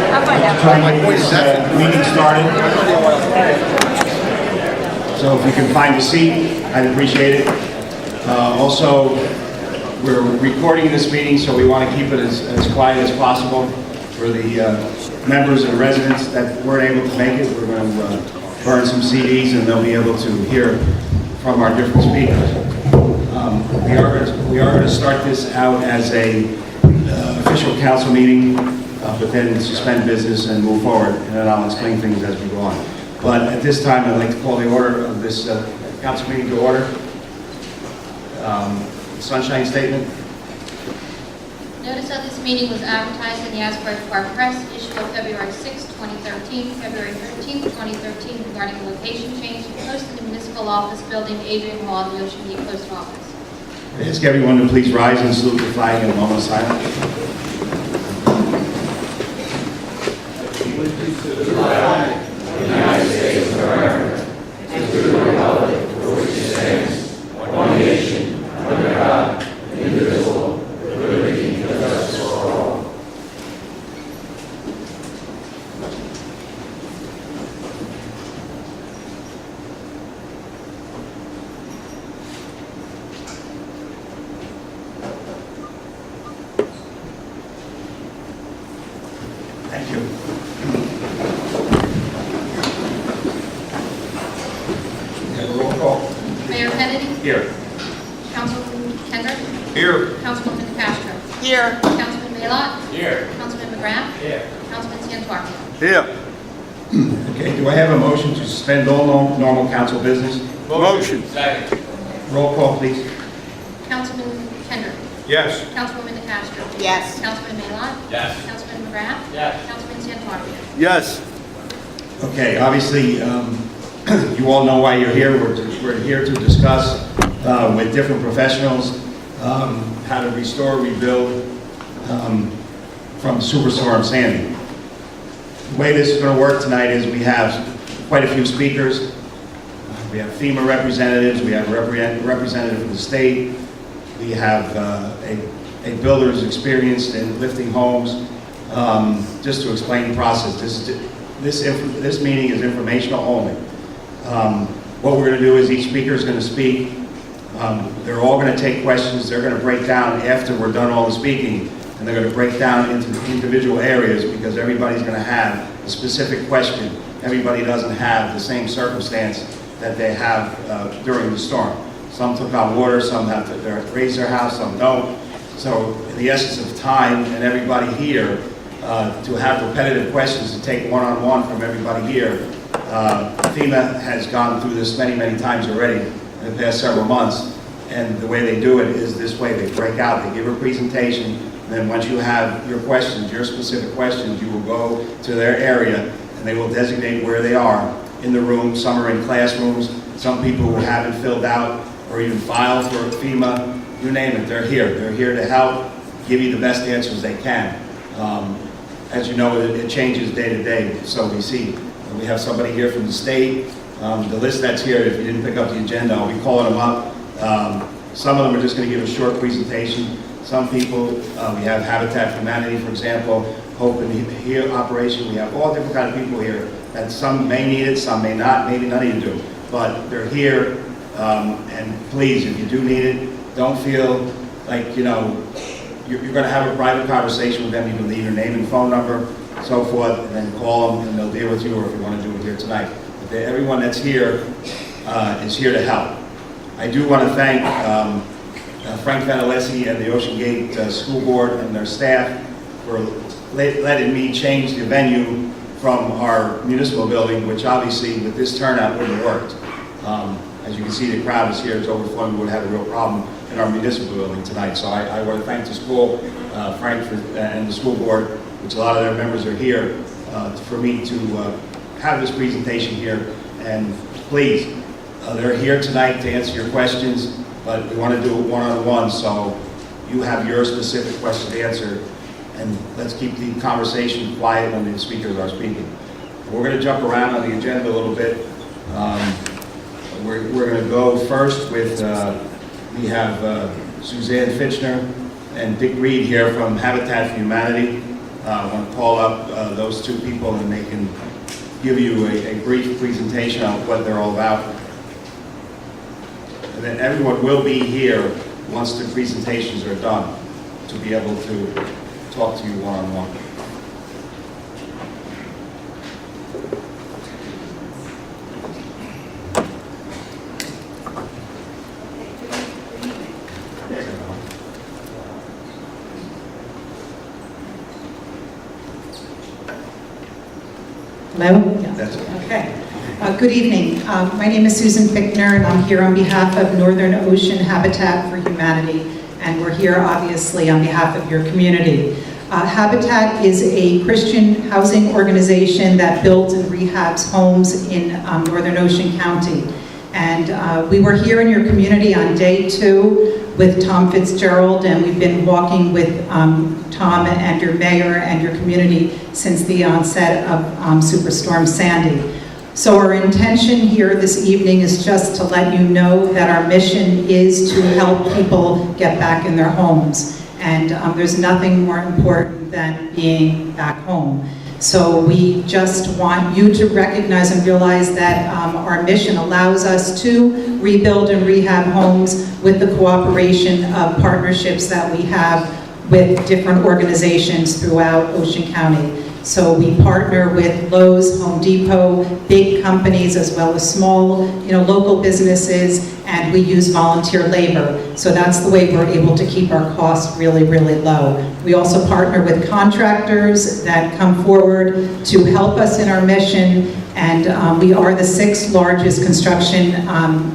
Trying to get this meeting started. So if you can find a seat, I'd appreciate it. Also, we're recording this meeting, so we want to keep it as quiet as possible for the members and residents that weren't able to make it. We're going to burn some CDs, and they'll be able to hear from our different speakers. We are going to start this out as a official council meeting, but then suspend business and move forward, and then I'll explain things as we go on. But at this time, I'd like to call the order of this council meeting to order. Sunshine Statement. Notice of this meeting was advertised in the Asbury Park Press, issued on February 6, 2013, February 13, 2013, regarding a location change posted in the municipal office building, Adrian Hall, the Ocean Gate Post Office. I ask everyone to please rise and salute the flag in a moment of silence. To the flag of the United States of America, and to the republic for which it stands, one nation, under God, indivisible, with liberty and justice for all. Thank you. Roll call. Mayor Kennedy? Here. Councilman Kendrick? Here. Councilwoman Castro? Here. Councilman Maylott? Here. Councilman McGrath? Here. Councilman Santucci? Here. Okay, do I have a motion to suspend all normal council business? Motion. Second. Roll call, please. Councilman Kendrick? Yes. Councilwoman Castro? Yes. Councilman Maylott? Yes. Councilman McGrath? Yes. Councilman Santucci? Yes. Okay, obviously, you all know why you're here. We're here to discuss with different professionals how to restore, rebuild from Superstorm Sandy. The way this is going to work tonight is we have quite a few speakers. We have FEMA representatives, we have a representative from the state, we have a builder who's experienced in lifting homes, just to explain the process. This meeting is informational only. What we're going to do is each speaker is going to speak. They're all going to take questions. They're going to break down after we're done all the speaking, and they're going to break down into the individual areas because everybody's going to have a specific question. Everybody doesn't have the same circumstance that they have during the storm. Some took on water, some have to raise their house, some don't. So in the essence of time and everybody here, to have repetitive questions to take one-on-one from everybody here, FEMA has gone through this many, many times already in the past several months, and the way they do it is this way. They break out, they give a presentation, and then once you have your questions, your specific questions, you will go to their area, and they will designate where they are in the room. Some are in classrooms, some people who haven't filled out or even filed for FEMA, you name it, they're here. They're here to help give you the best answers they can. As you know, it changes day to day, so we have somebody here from the state. The list that's here, if you didn't pick up the agenda, I'll be calling them up. Some of them are just going to give a short presentation. Some people, we have Habitat for Humanity, for example, Hope and Heal operation. We have all different kind of people here, and some may need it, some may not, maybe none of you do. But they're here, and please, if you do need it, don't feel like, you're going to have a private conversation with them. You can leave your name and phone number, so forth, and then call them, and they'll deal with you, or if you want to do it here tonight. But everyone that's here is here to help. I do want to thank Frank Vanalesi and the Ocean Gate School Board and their staff for letting me change the venue from our municipal building, which obviously with this turnout wouldn't have worked. As you can see, the crowd is here, it's overflowing. We would have a real problem in our municipal building tonight. So I want to thank the school, Frank, and the school board, which a lot of their members are here, for me to have this presentation here. And please, they're here tonight to answer your questions, but we want to do it one-on-one, so you have your specific question answered. And let's keep the conversation quiet when the speakers are speaking. We're going to jump around on the agenda a little bit. We're going to go first with, we have Suzanne Fitchner and Dick Reed here from Habitat for Humanity. I want to call up those two people, and they can give you a brief presentation of what they're all about. And then everyone will be here once the presentations are done to be able to talk to you one-on-one. Hello? Yeah. That's it. Okay. Good evening. My name is Susan Fichtner, and I'm here on behalf of Northern Ocean Habitat for Humanity, and we're here obviously on behalf of your community. Habitat is a Christian housing organization that builds and rehabs homes in Northern Ocean County. And we were here in your community on day 2 with Tom Fitzgerald, and we've been walking with Tom and your mayor and your community since the onset of Superstorm Sandy. So our intention here this evening is just to let you know that our mission is to help people get back in their homes. And there's nothing more important than being back home. So we just want you to recognize and realize that our mission allows us to rebuild and rehab homes with the cooperation of partnerships that we have with different organizations throughout Ocean County. So we partner with Lowe's, Home Depot, big companies as well as small, local businesses, and we use volunteer labor. So that's the way we're able to keep our costs really, really low. We also partner with contractors that come forward to help us in our mission, and we are the 6th largest construction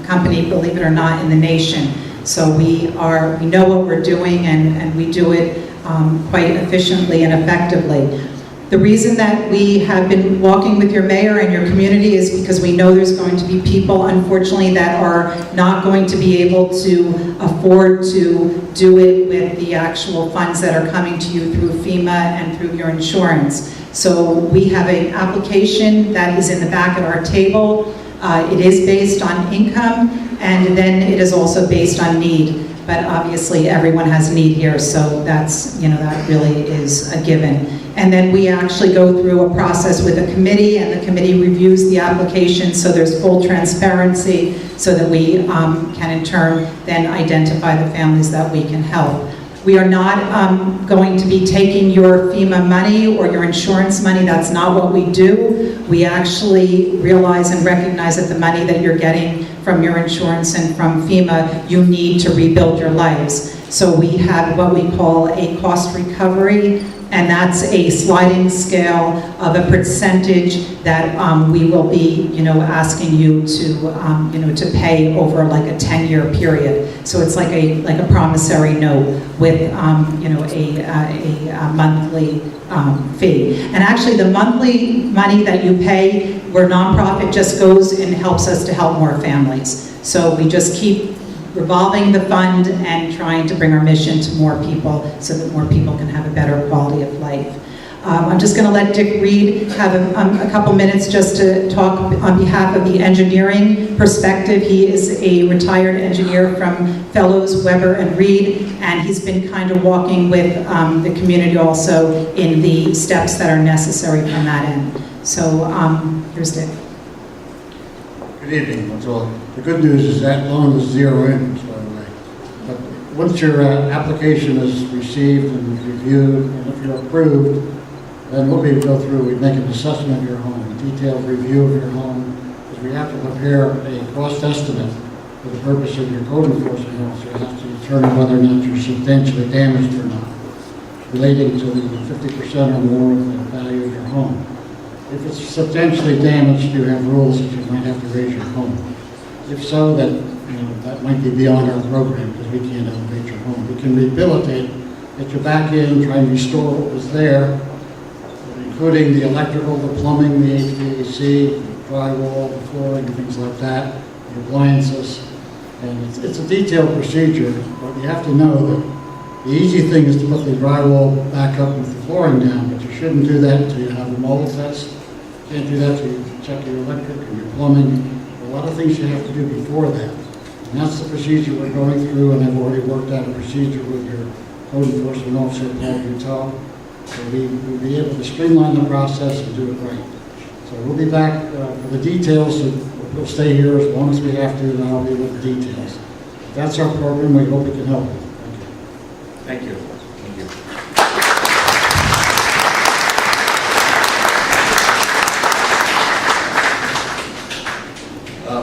company, believe it or not, in the nation. So we know what we're doing, and we do it quite efficiently and effectively. The reason that we have been walking with your mayor and your community is because we know there's going to be people, unfortunately, that are not going to be able to afford to do it with the actual funds that are coming to you through FEMA and through your insurance. So we have an application that is in the back of our table. It is based on income, and then it is also based on need. But obviously everyone has need here, so that's, that really is a given. And then we actually go through a process with a committee, and the committee reviews the application, so there's full transparency, so that we can in turn then identify the families that we can help. We are not going to be taking your FEMA money or your insurance money. That's not what we do. We actually realize and recognize that the money that you're getting from your insurance and from FEMA, you need to rebuild your lives. So we have what we call a cost recovery, and that's a sliding scale of a percentage that we will be, asking you to, to pay over like a 10-year period. So it's like a promissory note with, a monthly fee. And actually, the monthly money that you pay, we're nonprofit, just goes and helps us to help more families. So we just keep revolving the fund and trying to bring our mission to more people so that more people can have a better quality of life. I'm just going to let Dick Reed have a couple minutes just to talk on behalf of the engineering perspective. He is a retired engineer from Fellows, Weber and Reed, and he's been kind of walking with the community also in the steps that are necessary from that end. So here's Dick. Good evening, that's all. The good news is that loan is zero interest, by the way. But once your application is received and reviewed, and if you're approved, then what we go through, we make an assessment of your home, a detailed review of your home, because we have to prepare a cost estimate for the purpose of your code enforcement officer. You have to determine whether or not you're substantially damaged or not, relating to the 50% or more of the value of your home. If it's substantially damaged, you have rules that you might have to raise your home. If so, that might be beyond our program because we can't elevate your home. We can rehabilitate, get you back in, try and restore what was there, including the electrical, the plumbing, the HVAC, the drywall, the flooring, things like that, the appliances. And it's a detailed procedure, but you have to know that the easy thing is to put the drywall back up with the flooring down, but you shouldn't do that until you have a mold test. You can't do that until you check your electric and your plumbing. A lot of things you have to do before that. And that's the procedure we're going through, and I've already worked out a procedure with your code enforcement officer, Paul Utah. So we'll be able to streamline the process and do it right. So we'll be back for the details, so we'll stay here as long as we have to, and I'll be with the details. That's our program. We hope we can help you. Thank you. Thank you. Thank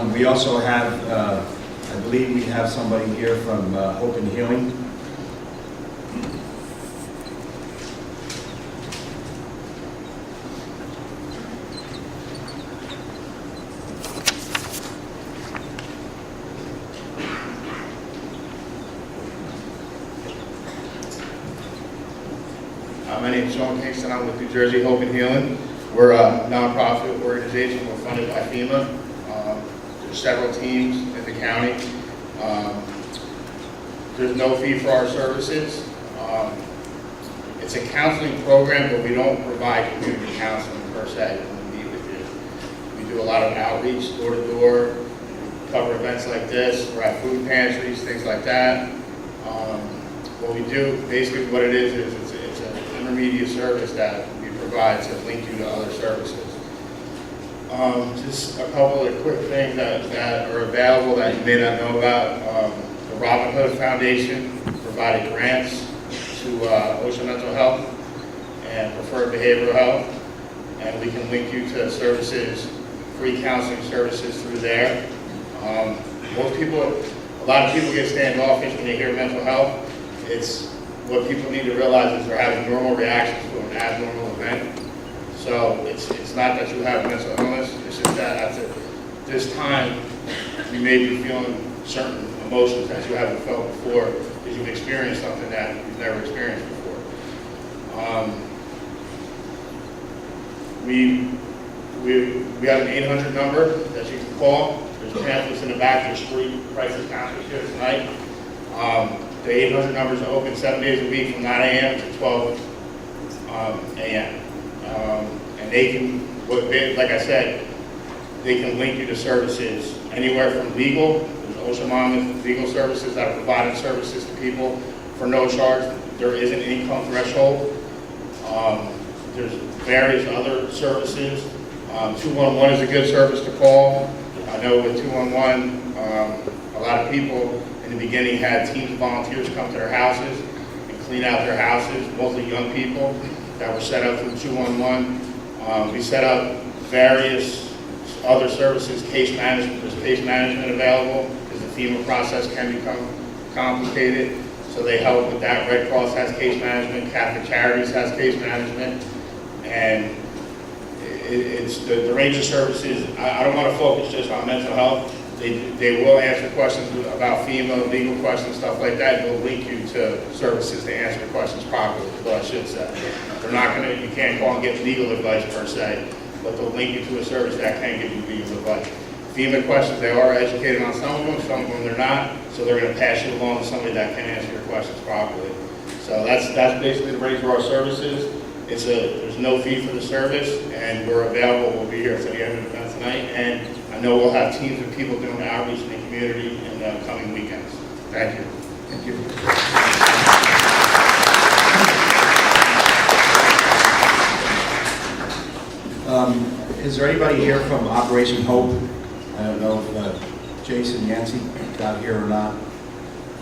you. We also have, I believe we have somebody here from Hope and Healing. My name is Sean Kingston. I'm with New Jersey Hope and Healing. We're a nonprofit organization. We're funded by FEMA. There's several teams in the county. There's no fee for our services. It's a counseling program, but we don't provide community counseling per se when we meet with you. We do a lot of outreach, door to door, cover events like this. We're at food pantries, things like that. What we do, basically what it is it's an intermediate service that we provide to link you to other services. Just a couple of quick things that are available that you may not know about. The Robin Hood Foundation provided grants to Ocean Mental Health and Preferred Behavioral Health, and we can link you to services, free counseling services through there. A lot of people get standoffish when they hear mental health. It's what people need to realize is they're having normal reactions to an abnormal event. So it's not that you have mental illness, it's just that at this time you may be feeling certain emotions that you haven't felt before because you've experienced something that you've never experienced before. We have an 800 number that you can call. There's pamphlets in the back. There's free crisis counselors here tonight. The 800 numbers are open 7 days a week from 9 a.m. to 12 a.m. And they can, like I said, they can link you to services anywhere from legal. There's Ocean Monmouth legal services that are providing services to people for no charge. There is an income threshold. There's various other services. 211 is a good service to call. I know with 211, a lot of people in the beginning had teams of volunteers come to their houses and clean out their houses, mostly young people that were set up through 211. We set up various other services, case management. There's case management available because the FEMA process can become complicated. So they help with that. Red Cross has case management, Catholic Charities has case management, and it's the range of services. I don't want to focus just on mental health. They will answer questions about FEMA, legal questions, stuff like that. They'll link you to services to answer the questions properly, is what I should say. They're not going to, you can't call and get legal advice per se, but they'll link you to a service that can give you legal advice. FEMA questions, they are educated on some of them they're not, so they're going to pass you along to somebody that can answer your questions properly. So that's basically the range of our services. There's no fee for the service, and we're available. We'll be here to the end of the event tonight, and I know we'll have teams of people doing outreach in the community in the coming weekends. Thank you. Thank you. Is there anybody here from Operation Hope? I don't know if Jason Yancey got here or not.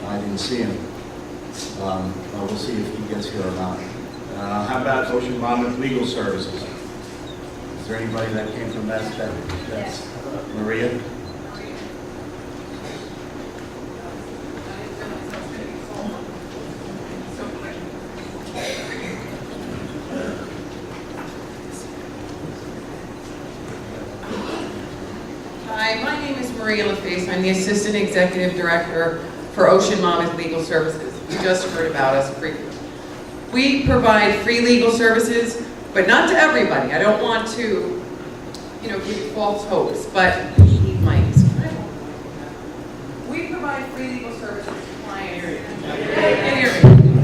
I didn't see him. We'll see if he gets here or not. How about Ocean Monmouth Legal Services? Is there anybody that came from that's Maria? Hi, my name is Maria LaFace. I'm the Assistant Executive Director for Ocean Monmouth Legal Services. You just heard about us briefly. We provide free legal services, but not to everybody. I don't want to, give you false hopes, but we need mics. We provide free legal services to clients.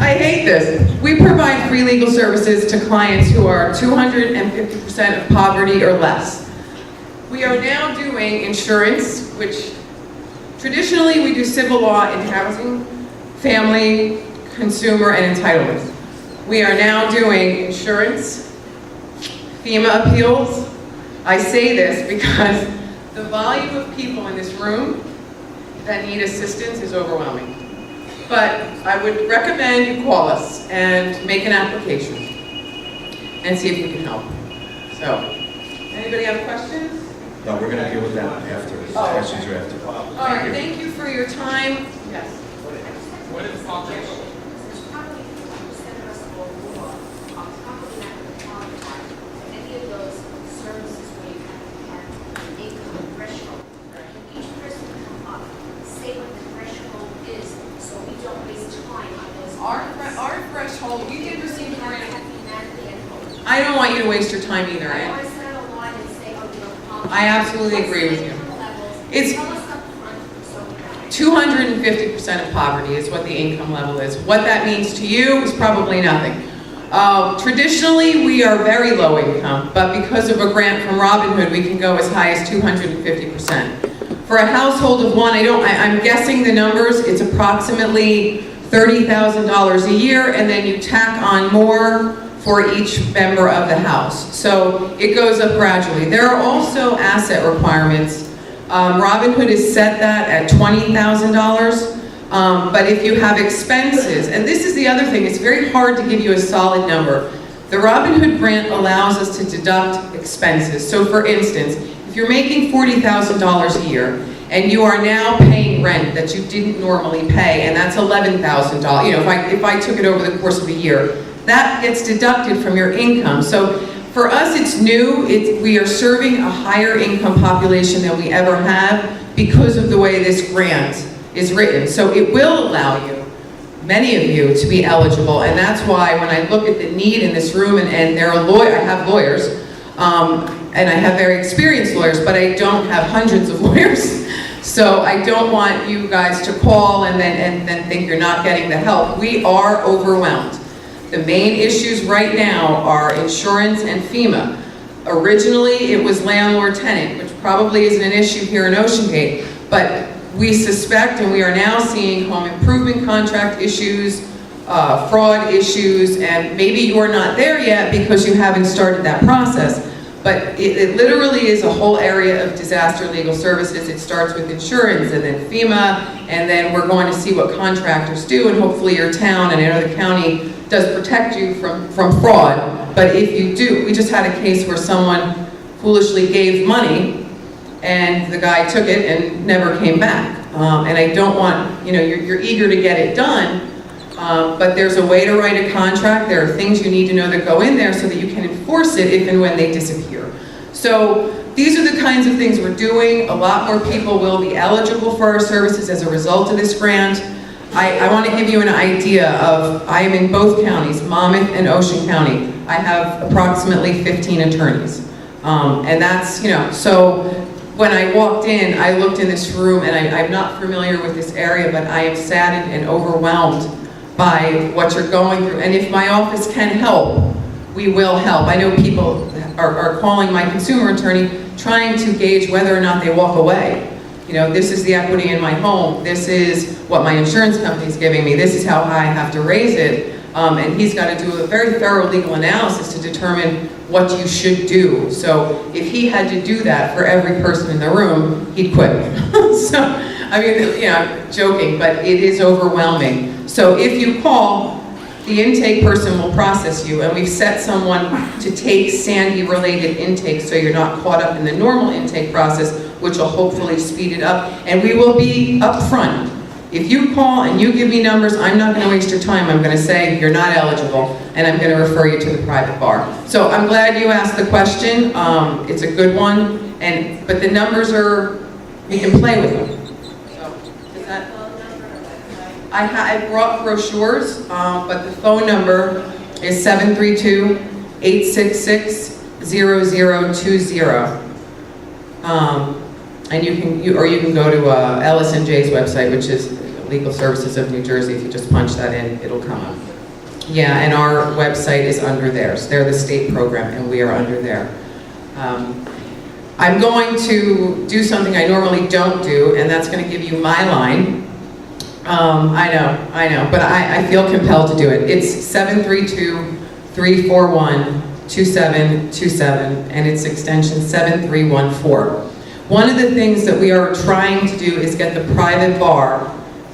I hate this. We provide free legal services to clients who are 250% of poverty or less. We are now doing insurance, which traditionally we do civil law in housing, family, consumer, and entitlements. We are now doing insurance, FEMA appeals. I say this because the volume of people in this room that need assistance is overwhelming. But I would recommend you call us and make an application and see if we can help. So, anybody have questions? No, we're gonna deal with that after, the Oh, questions are after. All right, thank you for your time. Yes. What is foundation? Any of those services where you have an income threshold. Each person come up, say what the threshold is, so we don't waste time on those. Our threshold, we did receive grant. Humanity and hope. I don't want you to waste your time either, I Ann. want to sit on a line and say, oh, you know, I absolutely agree with you. It's- Tell us up front, so we know. 250% of poverty is what the income level is. What that means to you is probably nothing. Traditionally, we are very low income, but because of a grant from Robin Hood, we can go as high as 250%. For a household of one, I'm guessing the numbers, it's approximately $30,000 a year, and then you tack on more for each member of the house. So it goes up gradually. There are also asset requirements. Robin Hood has set that at $20,000. But if you have expenses, and this is the other thing, it's very hard to give you a solid number. The Robin Hood grant allows us to deduct expenses. So for instance, if you're making $40,000 a year, and you are now paying rent that you didn't normally pay, and that's $11,000, you know, if I took it over the course of a year, that gets deducted from your income. So for us, it's new. We are serving a higher income population than we ever have because of the way this grant is written. So it will allow you, many of you, to be eligible, and that's why when I look at the need in this room, and there are I have lawyers, and I have very experienced lawyers, but I don't have hundreds of lawyers. So I don't want you guys to call and then think you're not getting the help. We are overwhelmed. The main issues right now are insurance and FEMA. Originally, it was landlord-tenant, which probably isn't an issue here in Ocean Gate, but we suspect, and we are now seeing home improvement contract issues, fraud issues, and maybe you're not there yet because you haven't started that process. But it literally is a whole area of disaster legal services. It starts with insurance and then FEMA, and then we're going to see what contractors do, and hopefully your town and another county does protect you from fraud. But if you do, we just had a case where someone foolishly gave money and the guy took it and never came back. And I don't want, you know, you're eager to get it done, but there's a way to write a contract. There are things you need to know that go in there so that you can enforce it if and when they disappear. So these are the kinds of things we're doing. A lot more people will be eligible for our services as a result of this grant. I want to give you an idea of, I am in both counties, Monmouth and Ocean County. I have approximately 15 attorneys. And that's, you know, so when I walked in, I looked in this room, and I'm not familiar with this area, but I am saddened and overwhelmed by what you're going through. And if my office can help, we will help. I know people are calling my consumer attorney trying to gauge whether or not they walk away. You know, this is the equity in my home. This is what my insurance company is giving me. This is how I have to raise it. And he's got to do a very thorough legal analysis to determine what you should do. So if he had to do that for every person in the room, he'd quit. So, I mean, you know, I'm joking, but it is overwhelming. So if you call, the intake person will process you, and we've set someone to take Sandy-related intake so you're not caught up in the normal intake process, which will hopefully speed it up. And we will be upfront. If you call and you give me numbers, I'm not going to waste your time. I'm going to say you're not eligible, and I'm going to refer you to the private bar. So I'm glad you asked the question. It's a good one, but the numbers are, you can play with them. So, is that? I brought brochures, but the phone number is 732-866-0020. And you can go to Ellis and Jay's website, which is Legal Services of New Jersey. If you just punch that in, it'll come up. Yeah, and our website is under theirs. They're the state program, and we are under there. I'm going to do something I normally don't do, and that's going to give you my line. I know, but I feel compelled to do it. It's 732-341-2727, and it's extension 7314. One of the things that we are trying to do is get the private bar,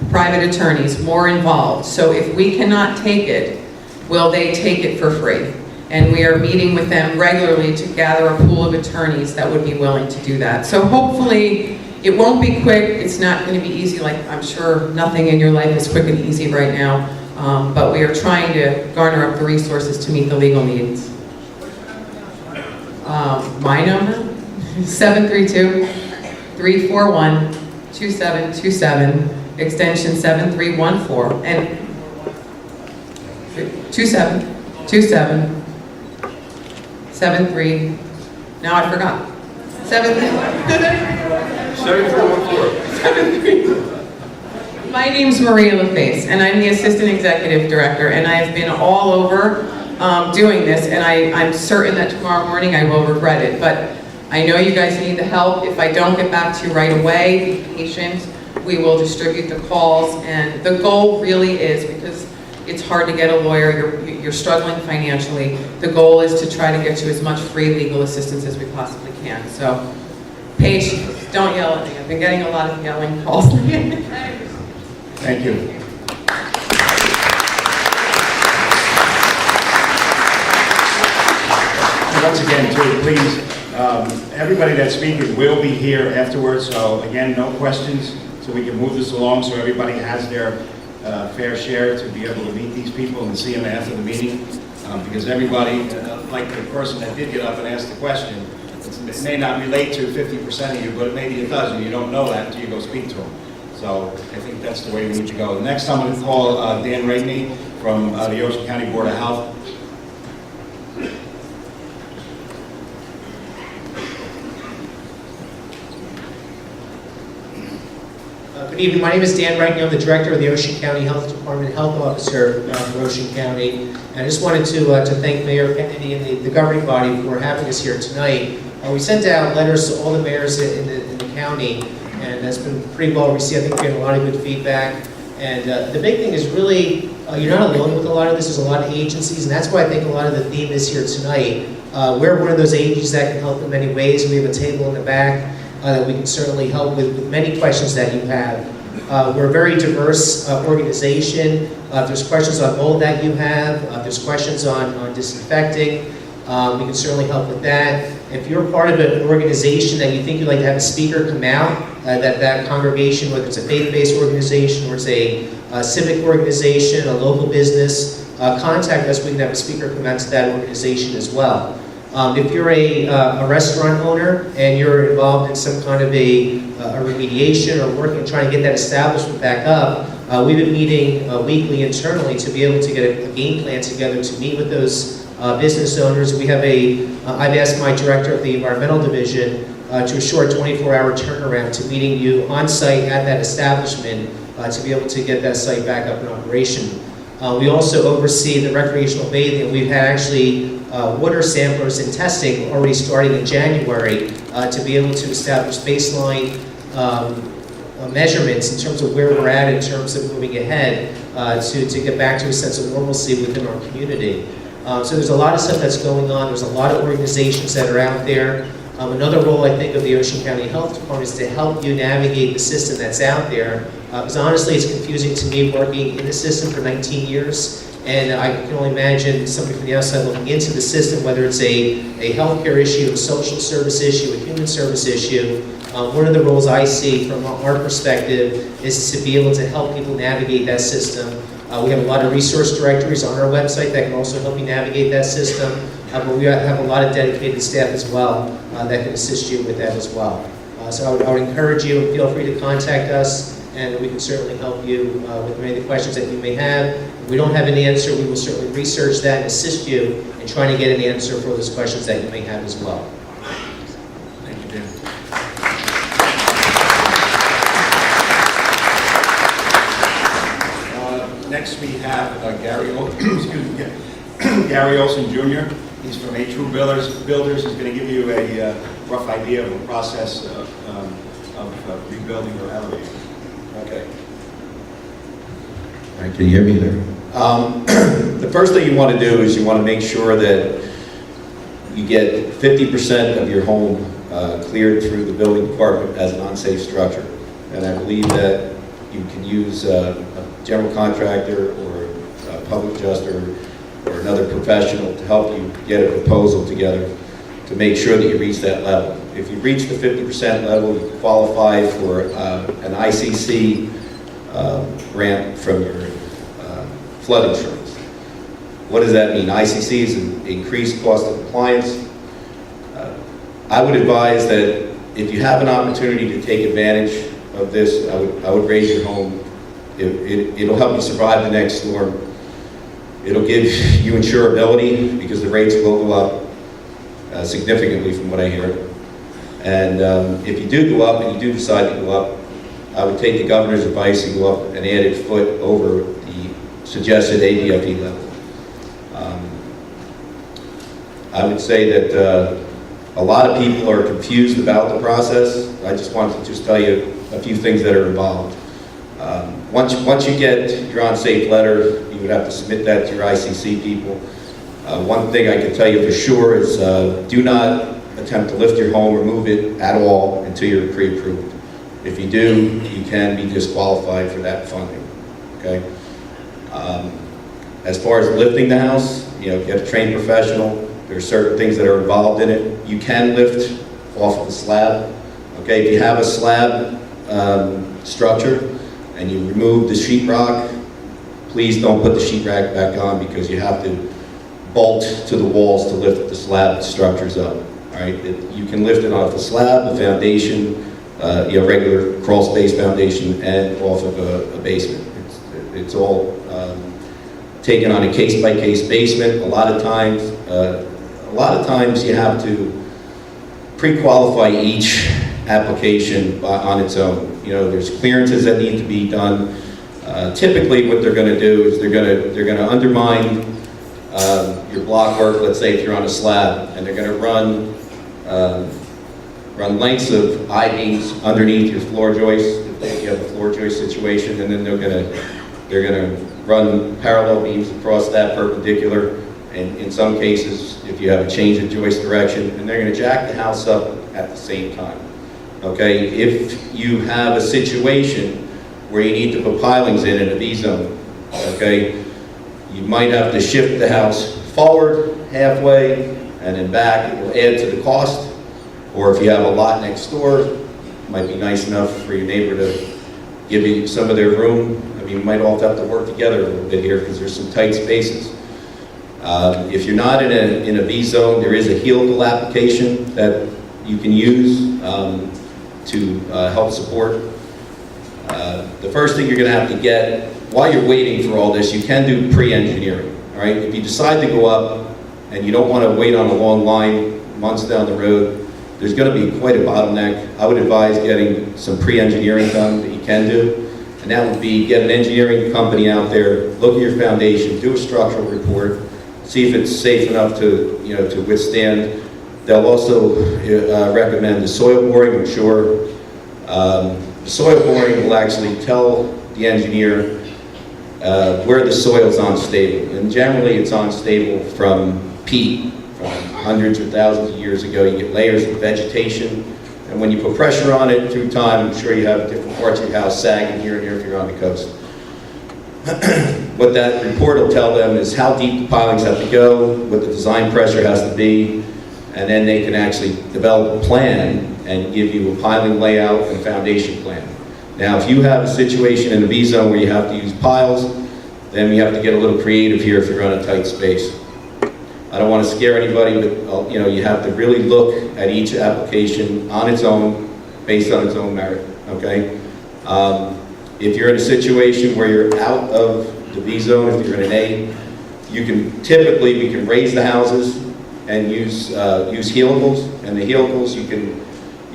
private attorneys more involved. So if we cannot take it, will they take it for free? And we are meeting with them regularly to gather a pool of attorneys that would be willing to do that. So hopefully, it won't be quick. It's not going to be easy. Like, I'm sure nothing in your life is quick and easy right now. But we are trying to garner up the resources to meet the legal needs. My number? 732-341-2727, extension 7314, and 2727. 73, now I forgot. 7314. My name's Maria LaFace, and I'm the Assistant Executive Director, and I have been all over doing this, and I'm certain that tomorrow morning I will regret it, but I know you guys need the help. If I don't get back to you right away, be patient. We will distribute the calls, and the goal really is, because it's hard to get a lawyer, you're struggling financially, the goal is to try to get you as much free legal assistance as we possibly can. So, patience, don't yell at me. I've been getting a lot of yelling calls. Thank you. Once again, too, please, everybody that's speaking will be here afterwards, so again, no questions, so we can move this along so everybody has their fair share to be able to meet these people and see them after the meeting, because everybody, like the person that did get up and ask the question, it may not relate to 50% of you, but maybe it does, and you don't know that until you go speak to them. So I think that's the way we need to go. Next, I'm going to call Dan Ragney from the Ocean County Board of Health. Good evening. My name is Dan Ragney. I'm the Director of the Ocean County Health Department, Health Officer for Ocean County. And I just wanted to thank Mayor Kennedy and the governing body for having us here tonight. We sent out letters to all the mayors in the county, and that's been pretty well received. I think we're getting a lot of good feedback. And the big thing is really, you're not alone with a lot of this. There's a lot of agencies, and that's why I think a lot of the theme is here tonight. We're one of those agencies that can help in many ways. We have a table in the back that we can certainly help with many questions that you have. We're a very diverse organization. If there's questions on mold that you have, if there's questions on disinfecting, we can certainly help with that. If you're part of an organization that you think you'd like to have a speaker come out, that congregation, whether it's a faith-based organization or it's a civic organization, a local business, contact us. We can have a speaker come out to that organization as well. If you're a restaurant owner and you're involved in some kind of a remediation or working trying to get that establishment back up, we've been meeting weekly internally to be able to get a game plan together to meet with those business owners. We have I've asked my director of the environmental division to assure a 24-hour turnaround to meeting you on site at that establishment to be able to get that site back up in operation. We also oversee the recreational bathing. We've had actually water samplers and testing already starting in January to be able to establish baseline measurements in terms of where we're at in terms of moving ahead to get back to a sense of normalcy within our community. So there's a lot of stuff that's going on. There's a lot of organizations that are out there. Another role, I think, of the Ocean County Health Department is to help you navigate the system that's out there. Because honestly, it's confusing to me working in the system for 19 years. And I can only imagine somebody from the outside looking into the system, whether it's a healthcare issue, a social service issue, a human service issue. One of the roles I see from our perspective is to be able to help people navigate that system. We have a lot of resource directories on our website that can also help you navigate that system. But we have a lot of dedicated staff as well that can assist you with that as well. So I would encourage you, feel free to contact us, and we can certainly help you with many of the questions that you may have. If we don't have an answer, we will certainly research that and assist you in trying to get an answer for those questions that you may have as well. Thank you, Dan. Next we have Gary Olson Jr. He's from A True Builders. He's going to give you a rough idea of the process of rebuilding your elevator. Okay. All right, can you hear me there? The first thing you want to do is you want to make sure that you get 50% of your home cleared through the building department as an unsafe structure. And I believe that you can use a general contractor or a public adjuster or another professional to help you get a proposal together to make sure that you reach that level. If you reach the 50% level, you qualify for an ICC grant from your flood insurance. What does that mean? ICC is an increased cost of compliance. I would advise that if you have an opportunity to take advantage of this, I would raise your home. It'll help you survive the next storm. It'll give you insurability because the rates will go up significantly from what I hear. And if you do go up and you do decide to go up, I would take the governor's advice and go up an added foot over the suggested ADFE level. I would say that a lot of people are confused about the process. I just wanted to tell you a few things that are involved. Once you get your unsafe letter, you would have to submit that to your ICC people. One thing I can tell you for sure is do not attempt to lift your home or move it at all until you're pre-approved. If you do, you can be disqualified for that funding, okay? As far as lifting the house, get a trained professional. There are certain things that are involved in it. You can lift off of the slab, okay? If you have a slab structure and you remove the sheetrock, please don't put the sheetrock back on because you have to bolt to the walls to lift the slab structures up, all right? You can lift it off the slab, the foundation, regular crawl space foundation, and off of a basement. It's all taken on a case-by-case basement. A lot of times you have to pre-qualify each application on its own. There's clearances that need to be done. Typically, what they're going to do is they're going to undermine your block work. Let's say if you're on a slab, and they're going to run lengths of I-beams underneath your floor joists if you have a floor joist situation, and then they're going to run parallel beams across that perpendicular. And in some cases, if you have a change in joist direction, and they're going to jack the house up at the same time. Okay, if you have a situation where you need to put pilings in a V-zone, okay, you might have to shift the house forward halfway and then back. It will add to the cost. Or if you have a lot next door, it might be nice enough for your neighbor to give you some of their room. I mean, you might all have to work together a little bit here because there's some tight spaces. If you're not in a V-zone, there is a helical application that you can use to help support. The first thing you're going to have to get, while you're waiting for all this, you can do pre-engineering, all right? If you decide to go up and you don't want to wait on a long line months down the road, there's going to be quite a bottleneck. I would advise getting some pre-engineering done that you can do. And that would be get an engineering company out there, look at your foundation, do a structural report, see if it's safe enough to withstand. They'll also recommend the soil boring, I'm sure. The soil boring will actually tell the engineer where the soil is unstable. And generally it's unstable from peat, from hundreds or thousands of years ago. You get layers of vegetation. And when you put pressure on it through time, I'm sure you have different parts of your house sagging here and here if you're on the coast. What that report will tell them is how deep the pilings have to go, what the design pressure has to be, and then they can actually develop a plan and give you a piling layout and foundation plan. Now, if you have a situation in a V-zone where you have to use piles, then you have to get a little creative here if you're on a tight space. I don't want to scare anybody, but you have to really look at each application on its own, based on its own merit, okay? If you're in a situation where you're out of the V-zone, if you're in an A, we can raise the houses and use helicals, and the helicals you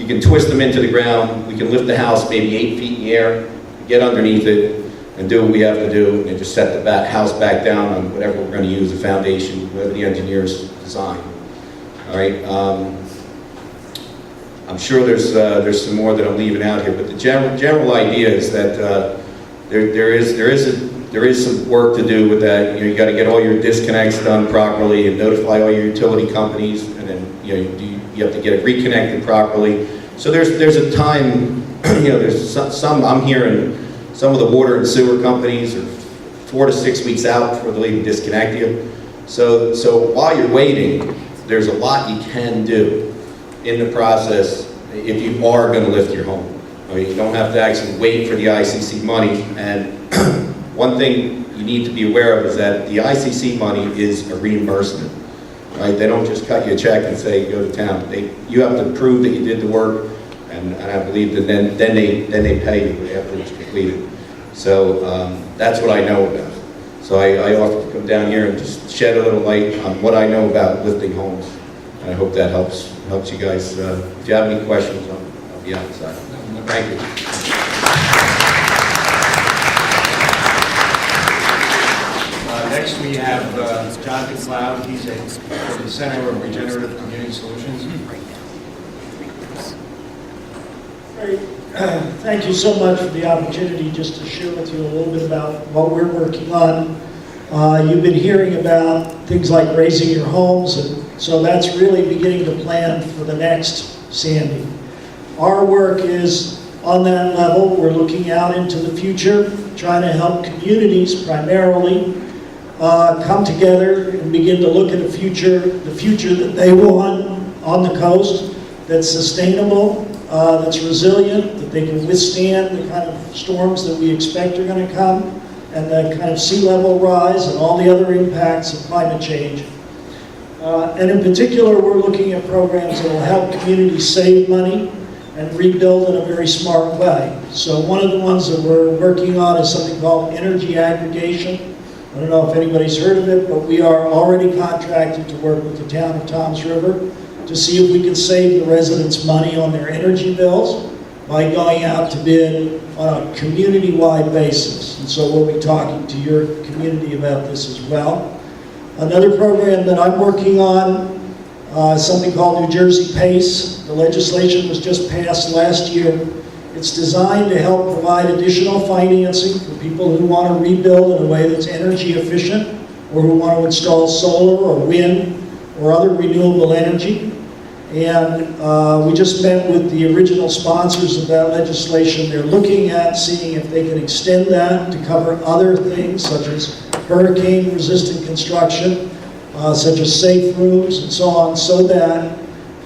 can twist them into the ground. We can lift the house maybe 8 feet in the air, get underneath it, and do what we have to do, and just set the house back down on whatever we're going to use, the foundation, whatever the engineers design. All right. I'm sure there's some more that I'm leaving out here, but the general idea is that there is there is some work to do with that. You know, you got to get all your disconnects done properly and notify all your utility companies, and then you have to get it reconnected properly. So there's a time. You know, there's some I'm hearing some of the water and sewer companies are 4 to 6 weeks out before they'll even disconnect you. So while you're waiting, there's a lot you can do in the process if you are going to lift your home. I mean, you don't have to actually wait for the ICC money. And one thing you need to be aware of is that the ICC money is a reimbursement. Right? They don't just cut you a check and say go to town. You have to prove that you did the work, and I believe that then they pay you after it's completed. So that's what I know about. So I offer to come down here and just shed a little light on what I know about lifting homes, and I hope that helps you guys. If you have any questions, I'll be outside. Thank you. Next, we have Jonathan Cloud. He's from the Center of Regenerative Community Solutions. Great. Thank you so much for the opportunity just to share with you a little bit about what we're working on. You've been hearing about things like raising your homes, and so that's really beginning to plan for the next Sandy. Our work is on that level. We're looking out into the future, trying to help communities primarily come together and begin to look at the future that they want on the coast, that's sustainable, that's resilient, that they can withstand the kind of storms that we expect are going to come, and the kind of sea level rise and all the other impacts of climate change. And in particular, we're looking at programs that will help communities save money and rebuild in a very smart way. So one of the ones that we're working on is something called energy aggregation. I don't know if anybody's heard of it, but we are already contracted to work with the town of Toms River to see if we can save the residents money on their energy bills by going out to bid on a community-wide basis. And so we'll be talking to your community about this as well. Another program that I'm working on is something called New Jersey PACE. The legislation was just passed last year. It's designed to help provide additional financing for people who want to rebuild in a way that's energy efficient, or who want to install solar or wind or other renewable energy. And we just met with the original sponsors of that legislation. They're looking at seeing if they can extend that to cover other things such as hurricane-resistant construction, such as safe rooms and so on, so that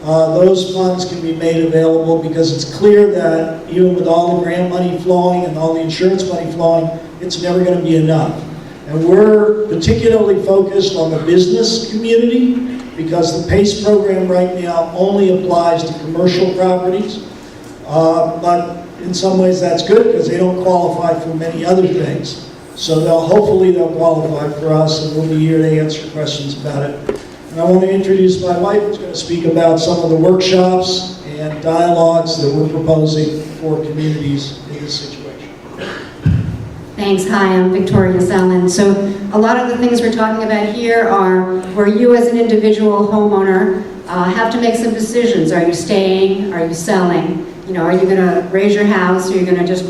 those funds can be made available, because it's clear that even with all the grant money flowing and all the insurance money flowing, it's never going to be enough. And we're particularly focused on the business community, because the PACE program right now only applies to commercial properties. But in some ways that's good, because they don't qualify for many other things. So hopefully they'll qualify for us, and we'll be here to answer questions about it. And I want to introduce my wife, who's going to speak about some of the workshops and dialogues that we're proposing for communities in this situation. Thanks. Hi, I'm Victoria Zellin. So a lot of the things we're talking about here are where you as an individual homeowner have to make some decisions. Are you staying? Are you selling? You know, are you going to raise your house, or are you going to just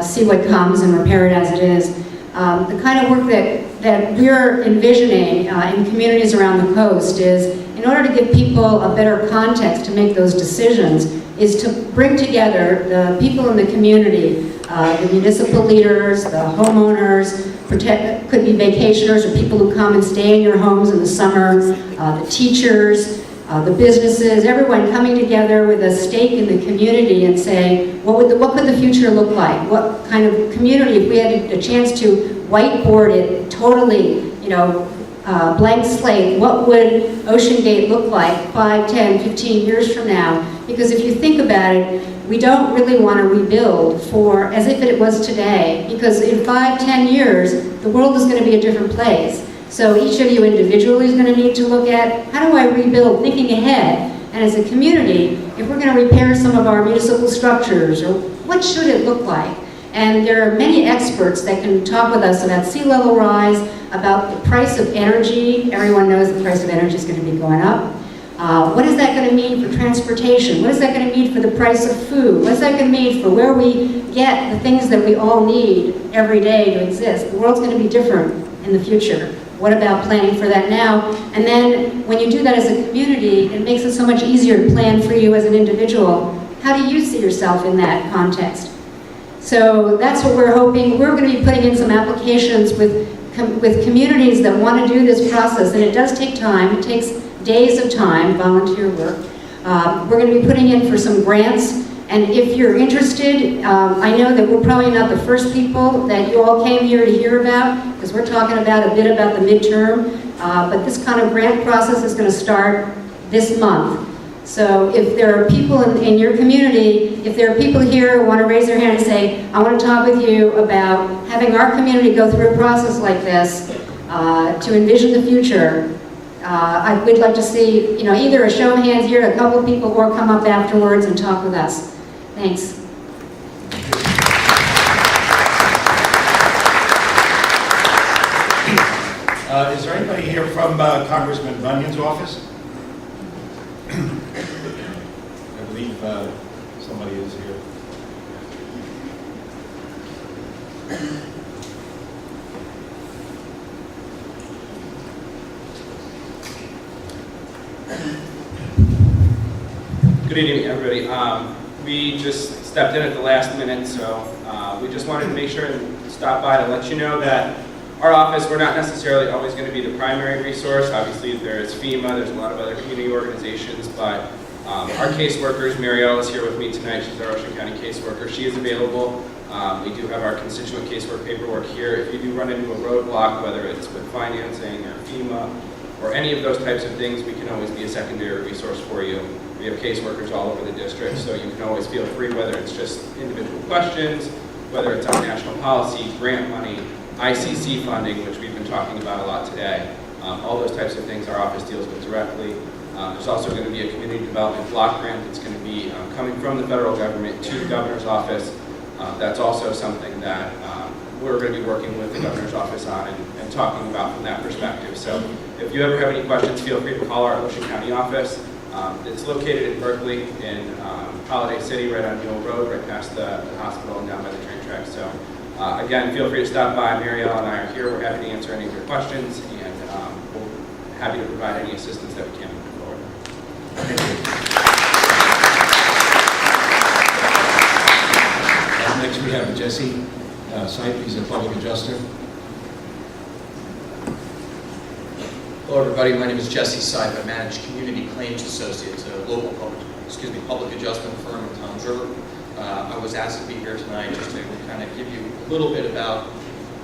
see what comes and repair it as it is? The kind of work that we're envisioning in communities around the coast is, in order to give people a better context to make those decisions, is to bring together the people in the community, the municipal leaders, the homeowners, could be vacationers or people who come and stay in your homes in the summer, the teachers, the businesses, everyone coming together with a stake in the community and saying, what could the future look like? What kind of community, if we had a chance to whiteboard it totally, blank slate, what would Ocean Gate look like 5, 10, 15 years from now? Because if you think about it, we don't really want to rebuild as if it was today, because in 5, 10 years, the world is going to be a different place. So each of you individually is going to need to look at, how do I rebuild, thinking ahead? And as a community, if we're going to repair some of our municipal structures, or what should it look like? And there are many experts that can talk with us about sea level rise, about the price of energy. Everyone knows the price of energy is going to be going up. What is that going to mean for transportation? What is that going to mean for the price of food? What is that going to mean for where we get the things that we all need every day to exist? The world's going to be different in the future. What about planning for that now? And then when you do that as a community, it makes it so much easier to plan for you as an individual. How do you see yourself in that context? So that's what we're hoping. We're going to be putting in some applications with communities that want to do this process, and it does take time. It takes days of time, volunteer work. We're going to be putting in for some grants, and if you're interested, I know that we're probably not the first people that you all came here to hear about, because we're talking about a bit about the midterm, but this kind of grant process is going to start this month. So if there are people in your community, if there are people here who want to raise their hand and say, I want to talk with you about having our community go through a process like this to envision the future, I would like to see, either a show of hands here, a couple of people, or come up afterwards and talk with us. Thanks. Is there anybody here from Congressman Bunyan's office? I believe somebody is here. Good evening, everybody. We just stepped in at the last minute, so we just wanted to make sure and stop by to let you know that our office, we're not necessarily always going to be the primary resource. Obviously, there's FEMA, there's a lot of other community organizations, but our caseworkers, Marielle is here with me tonight. She's our Ocean County caseworker. She is available. We do have our constituent casework paperwork here. If you do run into a roadblock, whether it's with financing or FEMA or any of those types of things, we can always be a secondary resource for you. We have caseworkers all over the district, so you can always feel free, whether it's just individual questions, whether it's on national policy, grant money, ICC funding, which we've been talking about a lot today. All those types of things our office deals with directly. There's also going to be a community development block grant that's going to be coming from the federal government to the governor's office. That's also something that we're going to be working with the governor's office on and talking about from that perspective. So if you ever have any questions, feel free to call our Ocean County office. It's located in Berkeley, in Holiday City, right on Mule Road, right past the hospital and down by the train tracks. So again, feel free to stop by. Marielle and I are here. We're happy to answer any of your questions, and we're happy to provide any assistance that we can moving forward. Thank you. Next we have Jesse Sipe. He's a public adjuster. Hello, everybody. My name is Jesse Sipe. I manage Community Claims Associates, a local public adjustment firm in Toms River. I was asked to be here tonight just to kind of give you a little bit about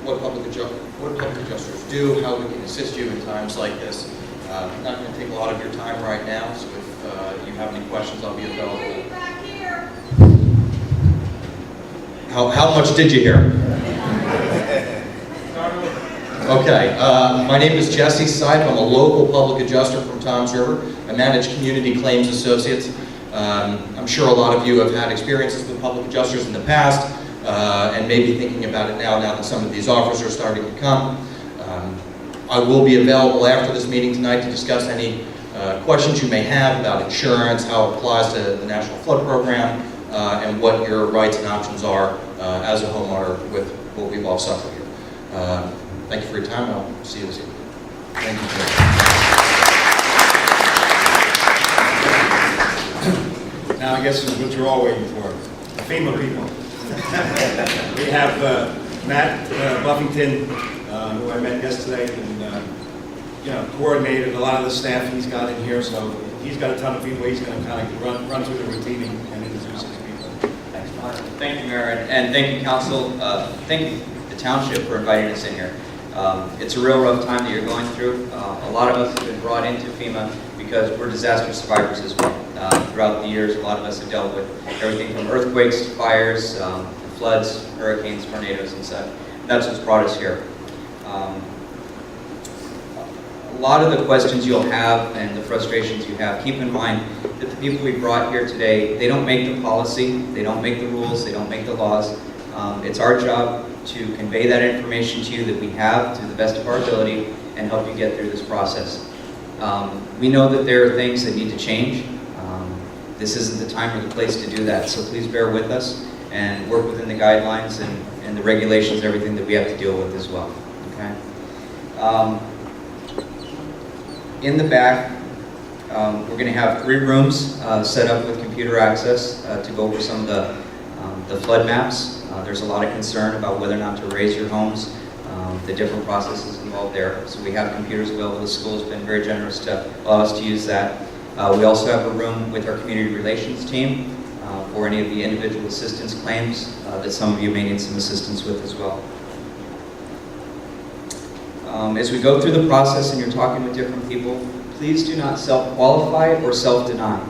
what public adjusters do, how we can assist you in times like this. I'm not going to take a lot of your time right now, so if you have any questions, I'll be available. How much did you hear? Okay, my name is Jesse Sipe. I'm a local public adjuster from Toms River. I manage Community Claims Associates. I'm sure a lot of you have had experiences with public adjusters in the past and may be thinking about it now that some of these offers are starting to come. I will be available after this meeting tonight to discuss any questions you may have about insurance, how it applies to the National Flood Program, and what your rights and options are as a homeowner with what we've all suffered here. Thank you for your time, and I'll see you this evening. Thank you. Now I guess this is what you're all waiting for. FEMA people. We have Matt Buffington, who I met yesterday, and coordinated a lot of the staff he's got in here. So he's got a ton of people. He's going to kind of run through the routine and introduce his people. Thanks, Mark. Thank you, Mayor, and thank you, Council. Thank you, the Township, for inviting us in here. It's a real rough time that you're going through. A lot of us have been brought into FEMA because we're disaster survivors as well. Throughout the years, a lot of us have dealt with everything from earthquakes, fires, floods, hurricanes, tornadoes, and such. That's what's brought us here. A lot of the questions you'll have and the frustrations you have, keep in mind that the people we brought here today, they don't make the policy, they don't make the rules, they don't make the laws. It's our job to convey that information to you that we have to the best of our ability and help you get through this process. We know that there are things that need to change. This isn't the time or the place to do that, so please bear with us and work within the guidelines and the regulations and everything that we have to deal with as well, okay? In the back, we're going to have 3 rooms set up with computer access to go over some of the flood maps. There's a lot of concern about whether or not to raise your homes, the different processes involved there. So we have computers available. The school has been very generous to allow us to use that. We also have a room with our community relations team for any of the individual assistance claims that some of you may need some assistance with as well. As we go through the process and you're talking with different people, please do not self-qualify or self-deny.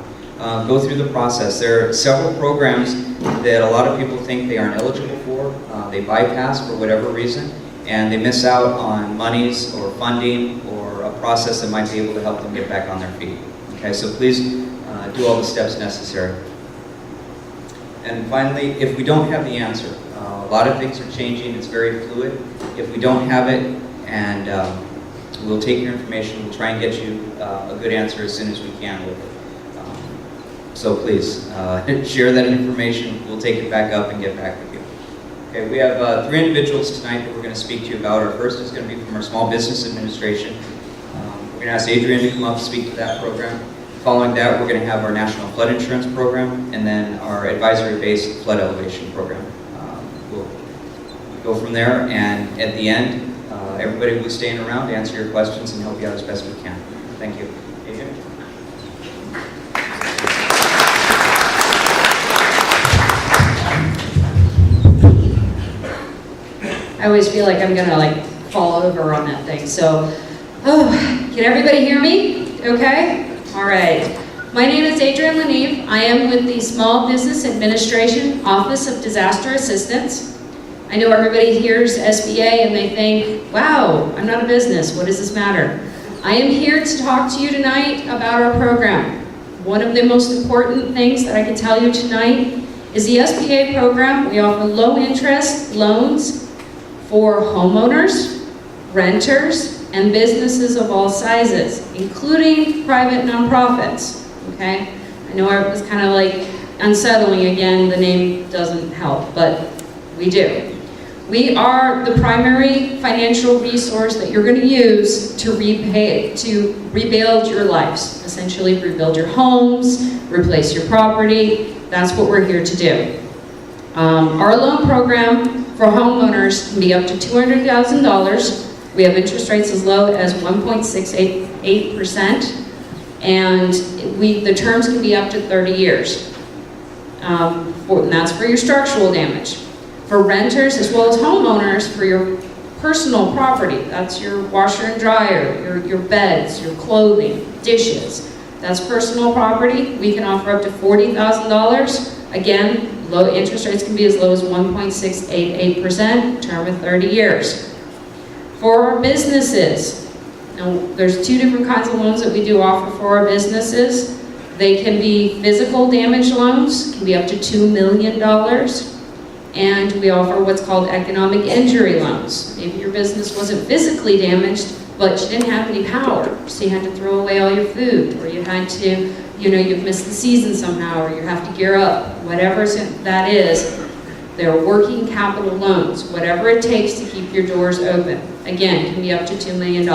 Go through the process. There are several programs that a lot of people think they aren't eligible for. They bypass for whatever reason, and they miss out on monies or funding or a process that might be able to help them get back on their feet. Okay, so please do all the steps necessary. And finally, if we don't have the answer, a lot of things are changing, it's very fluid. If we don't have it, and we'll take your information, we'll try and get you a good answer as soon as we can with it. So please, share that information, we'll take it back up and get back with you. Okay, we have 3 individuals tonight that we're going to speak to you about. Our first is going to be from our Small Business Administration. We're going to ask Adrian to come up and speak to that program. Following that, we're going to have our National Flood Insurance Program, and then our advisory-based flood elevation program. We'll go from there, and at the end, everybody will be staying around to answer your questions and help you out as best we can. Thank you. Adrian? I always feel like I'm gonna fall over on that thing. So, can everybody hear me? Okay? All right. My name is Adrienne Lanive. I am with the Small Business Administration Office of Disaster Assistance. I know everybody hears SBA and they think, wow, I'm not a business. What does this matter? I am here to talk to you tonight about our program. One of the most important things that I can tell you tonight is the SBA program. We offer low interest loans for homeowners, renters, and businesses of all sizes, including private nonprofits, okay? I know it was kind of unsettling again, the name doesn't help, but we do. We are the primary financial resource that you're going to use to rebuild your lives, essentially rebuild your homes, replace your property. That's what we're here to do. Our loan program for homeowners can be up to $200,000. We have interest rates as low as 1.688%, and the terms can be up to 30 years. And that's for your structural damage. For renters as well as homeowners, for your personal property, that's your washer and dryer, your beds, your clothing, dishes. That's personal property. We can offer up to $40,000. Again, low interest rates can be as low as 1.688%, term of 30 years. For our businesses, now there's 2 different kinds of loans that we do offer for our businesses. They can be physical damage loans, can be up to $2 million. And we offer what's called economic injury loans. Maybe your business wasn't physically damaged, but you didn't have any power, so you had to throw away all your food, or you had to, you've missed the season somehow, or you have to gear up. Whatever that is, they're working capital loans, whatever it takes to keep your doors open. Again, it can be up to $2 million.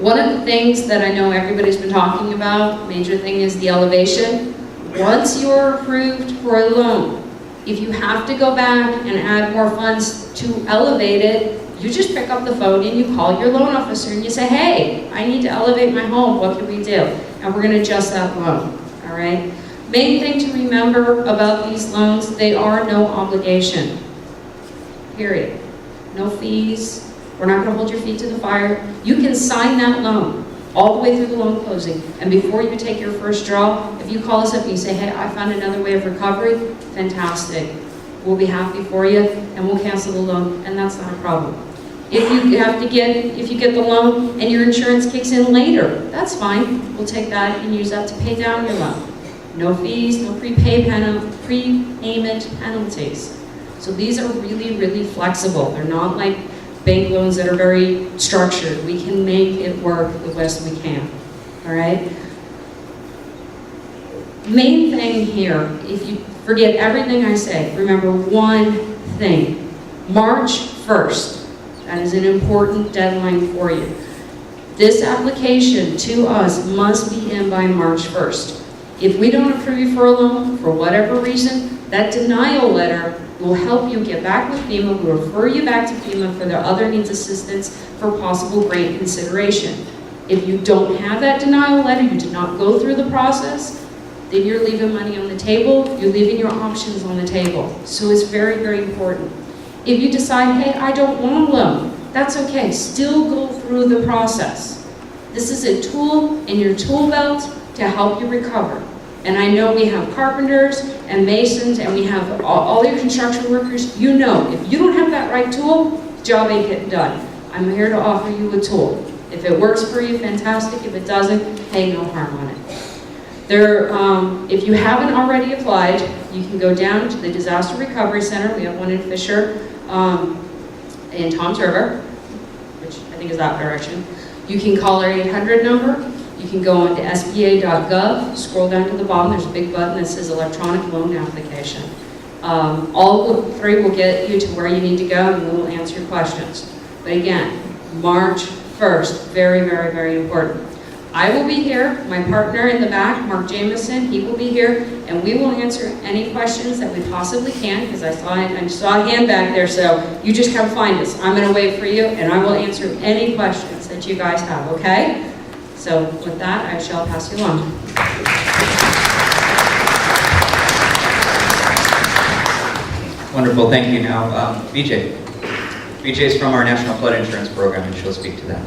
One of the things that I know everybody's been talking about, major thing, is the elevation. Once you're approved for a loan, if you have to go back and add more funds to elevate it, you just pick up the phone and you call your loan officer and you say, hey, I need to elevate my home, what can we do? And we're going to adjust that loan, all right? Main thing to remember about these loans, they are no obligation, period. No fees, we're not going to hold your feet to the fire. You can sign that loan all the way through the loan closing, and before you take your first draw, if you call us up and you say, hey, I found another way of recovery, fantastic. We'll be happy for you, and we'll cancel the loan, and that's not a problem. If you get the loan and your insurance kicks in later, that's fine. We'll take that and use that to pay down your loan. No fees, no prepayment penalties. So these are really, really flexible. They're not like bank loans that are very structured. We can make it work the best we can, all right? Main thing here, if you forget everything I say, remember one thing. March 1st, that is an important deadline for you. This application to us must be in by March 1st. If we don't approve you for a loan, for whatever reason, that denial letter will help you get back with FEMA, will refer you back to FEMA for their other needs assistance for possible grant consideration. If you don't have that denial letter, you did not go through the process, then you're leaving money on the table, you're leaving your options on the table. So it's very, very important. If you decide, hey, I don't want a loan, that's okay, still go through the process. This is a tool in your tool belt to help you recover. And I know we have carpenters and masons and we have all your construction workers. You know, if you don't have that right tool, the job ain't getting done. I'm here to offer you a tool. If it works for you, fantastic. If it doesn't, hey, no harm on it. If you haven't already applied, you can go down to the Disaster Recovery Center. We have one in Fisher, in Toms River, which I think is that direction. You can call our 800 number. You can go on to sba.gov, scroll down to the bottom, there's a big button that says electronic loan application. All three will get you to where you need to go and we'll answer your questions. But again, March 1st, very, very, very important. I will be here, my partner in the back, Mark Jameson, he will be here, and we will answer any questions that we possibly can, because I saw a hand back there, so you just come find us. I'm going to wait for you, and I will answer any questions that you guys have, okay? So with that, I shall pass you on. Wonderful, thank you. Now, BJ. BJ is from our National Flood Insurance Program, and she'll speak to that.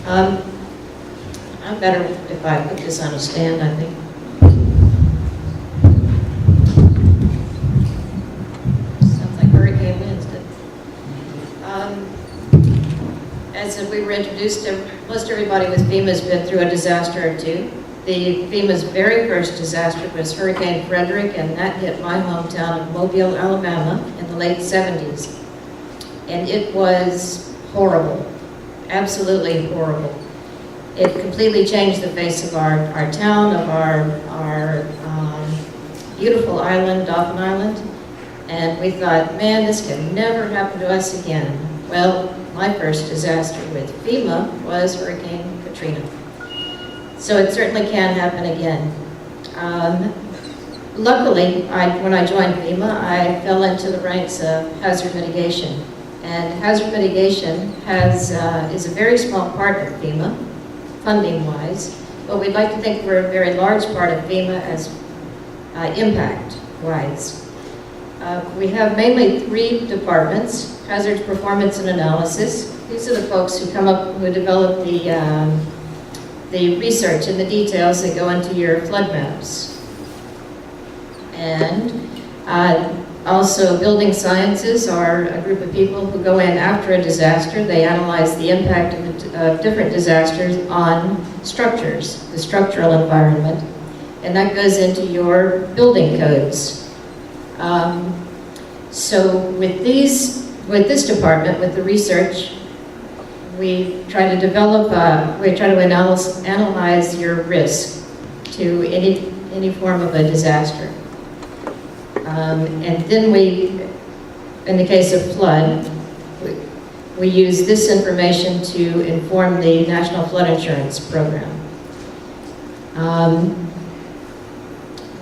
I'm better if I put this on a stand, I think. Sounds like hurricane winds, as we were introduced, most everybody with FEMA has been through a disaster or two. FEMA's very first disaster was Hurricane Frederick, and that hit my hometown of Mobile, Alabama in the late 70s. And it was horrible. Absolutely horrible. It completely changed the face of our town, of our beautiful island, Dauphin Island, and we thought, man, this can never happen to us again. Well, my first disaster with FEMA was Hurricane Katrina. So it certainly can happen again. Luckily, when I joined FEMA, I fell into the ranks of hazard mitigation. And hazard mitigation is a very small part of FEMA, funding-wise, but we'd like to think we're a very large part of FEMA as impact-wise. We have mainly 3 departments: hazard performance and analysis. These are the folks who develop the research and the details that go into your flood maps. And also, building sciences are a group of people who go in after a disaster. They analyze the impact of different disasters on structures, the structural environment, and that goes into your building codes. So with this department, with the research, we try to develop, analyze your risk to any form of a disaster. And then in the case of flood, we use this information to inform the National Flood Insurance Program.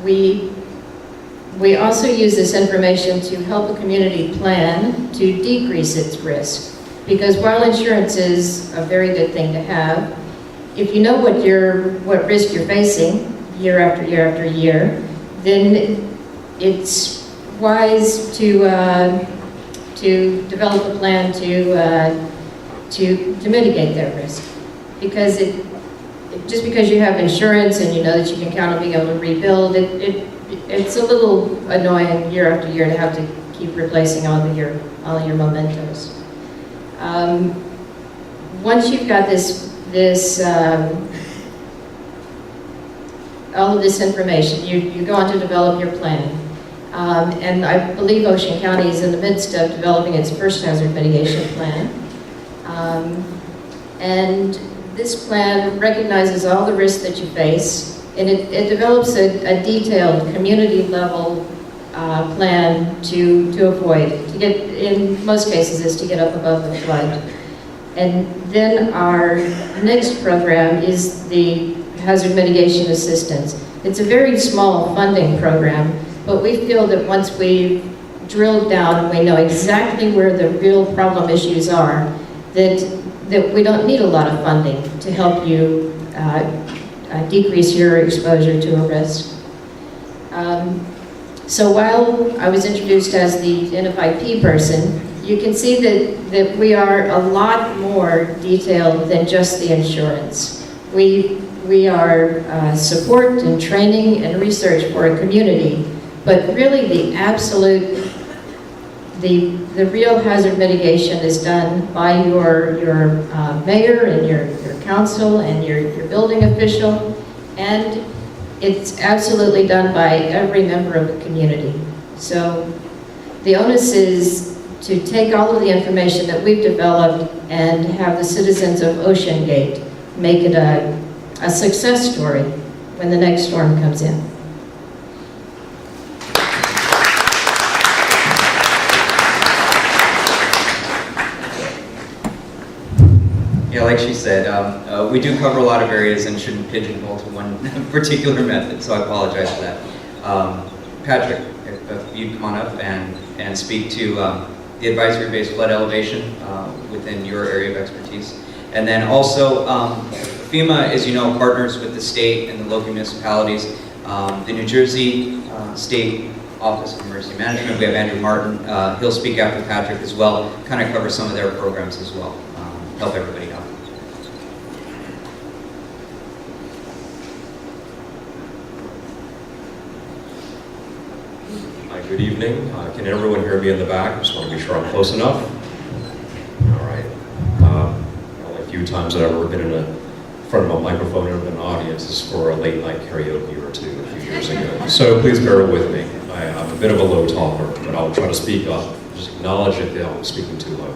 We also use this information to help a community plan to decrease its risk. Because while insurance is a very good thing to have, if you know what risk you're facing year after year after year, then it's wise to develop a plan to mitigate that risk. Because just because you have insurance and you know that you can count on being able to rebuild, it's a little annoying year after year to have to keep replacing all of your mementos. Once you've got all of this information, you go on to develop your plan. And I believe Ocean County is in the midst of developing its first hazard mitigation plan. And this plan recognizes all the risks that you face, and it develops a detailed community-level plan to avoid, to get, in most cases, is to get up above the flood. And then our next program is the hazard mitigation assistance. It's a very small funding program, but we feel that once we've drilled down and we know exactly where the real problem issues are, that we don't need a lot of funding to help you decrease your exposure to a risk. So while I was introduced as the NFIP person, you can see that we are a lot more detailed than just the insurance. We are support and training and research for a community, but really the real hazard mitigation is done by your mayor and your council and your building official, and it's absolutely done by every member of the community. So the onus is to take all of the information that we've developed and have the citizens of Ocean Gate make it a success story when the next storm comes in. Yeah, like she said, we do cover a lot of areas and shouldn't pigeonhole to one particular method, so I apologize for that. Patrick, if you'd come on up and speak to the advisory-based flood elevation within your area of expertise. And then also, FEMA, as you know, partners with the state and the local municipalities. The New Jersey State Office of Emergency Management, we have Andrew Martin. He'll speak after Patrick as well, kind of cover some of their programs as well, help everybody out. Good evening. Can everyone hear me in the back? Just want to be sure I'm close enough. All right. Only a few times that I've ever been in front of a microphone in an audience is for a late night karaoke or two a few years ago. So please bear with me. I'm a bit of a low talker, but I'll try to speak up. Just acknowledge if I'm speaking too low.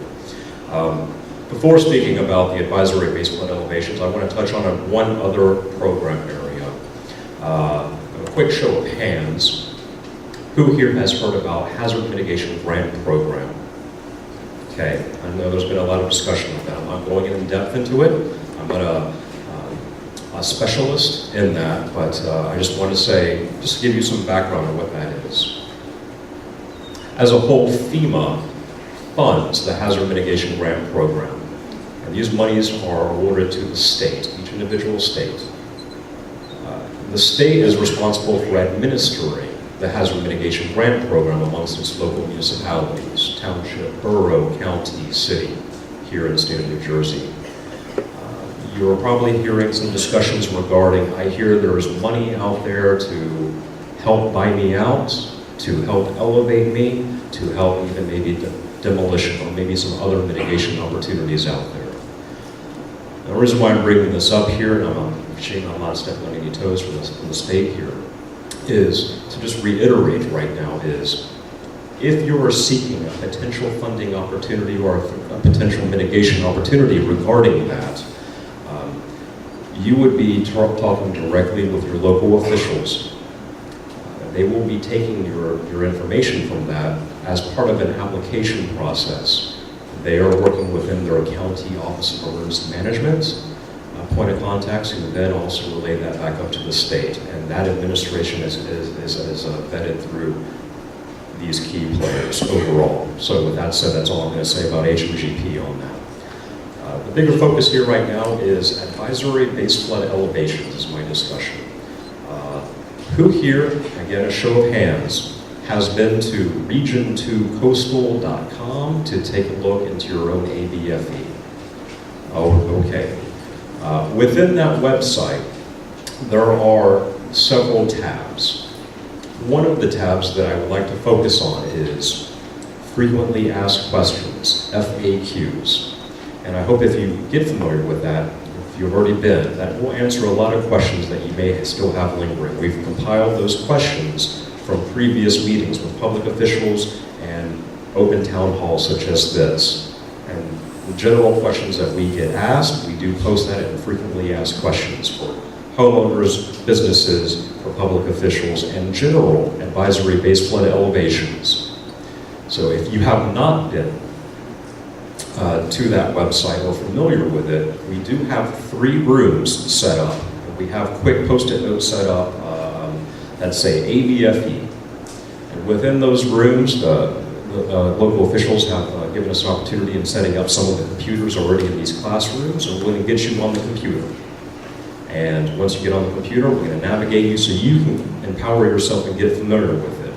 Before speaking about the advisory-based flood elevations, I want to touch on one other program area. A quick show of hands. Who here has heard about Hazard Mitigation Grant Program? Okay, I know there's been a lot of discussion of that. I'm not going in depth into it. I'm not a specialist in that, but I just want to say, just to give you some background on what that is. As a whole, FEMA funds the Hazard Mitigation Grant Program. And these monies are awarded to the state, each individual state. The state is responsible for administering the Hazard Mitigation Grant Program amongst its local municipalities, township, borough, county, city, here in the state of New Jersey. You're probably hearing some discussions regarding, I hear there's money out there to help buy me out, to help elevate me, to help even maybe demolition or maybe some other mitigation opportunities out there. The reason why I'm bringing this up here, and I'm not stepping on any toes from the state here, is to just reiterate right now is, if you are seeking a potential funding opportunity or a potential mitigation opportunity regarding that, you would be talking directly with your local officials. They will be taking your information from that as part of an application process. They are working within their county office of emergency management, point of contacts, who then also relay that back up to the state. And that administration is vetted through these key players overall. So with that said, that's all I'm going to say about HMGP on that. The bigger focus here right now is advisory-based flood elevations is my discussion. Who here, again a show of hands, has been to region2coastal.com to take a look into your own ABFE? Oh, okay. Within that website, there are several tabs. One of the tabs that I would like to focus on is frequently asked questions, FAQs. And I hope if you get familiar with that, if you've already been, that will answer a lot of questions that you may still have lingering. We've compiled those questions from previous meetings with public officials and open town halls such as this. And the general questions that we get asked, we do post that in frequently asked questions for homeowners, businesses, for public officials, and general advisory-based flood elevations. So if you have not been to that website or familiar with it, we do have 3 rooms set up. We have quick post-it notes set up that say ABFE. And within those rooms, the local officials have given us an opportunity in setting up some of the computers already in these classrooms, and we're going to get you on the computer. And once you get on the computer, we're going to navigate you so you can empower yourself and get familiar with it.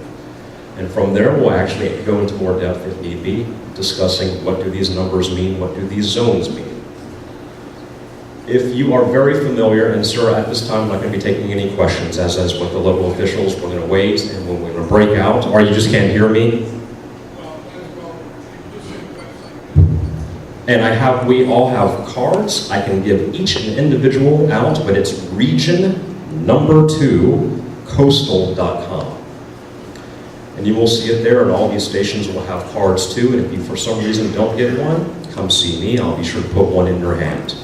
And from there, we'll actually go into more depth if need be, discussing what do these numbers mean, what do these zones mean. If you are very familiar, and sir, at this time, I'm not going to be taking any questions, as is with the local officials. We're going to wait, and when we're going to break out, or you just can't hear me? And we all have cards. I can give each an individual out, but it's region number 2 coastal.com. And you will see it there, and all these stations will have cards too. And if you for some reason don't get one, come see me. I'll be sure to put one in your hand.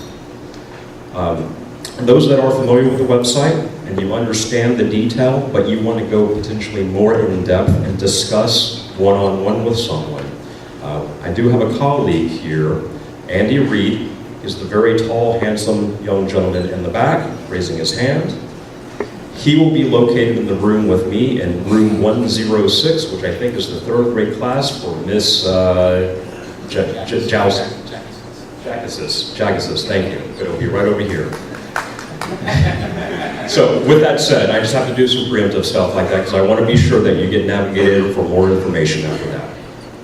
And those that are familiar with the website and you understand the detail, but you want to go potentially more in depth and discuss one-on-one with someone, I do have a colleague here, Andy Reed, is the very tall, handsome young gentleman in the back, raising his hand. He will be located in the room with me in room 106, which I think is the 3rd grade class for Miss Jagasis, thank you. It'll be right over here. So with that said, I just have to do some preemptive stuff like that because I want to be sure that you get navigated for more information after that.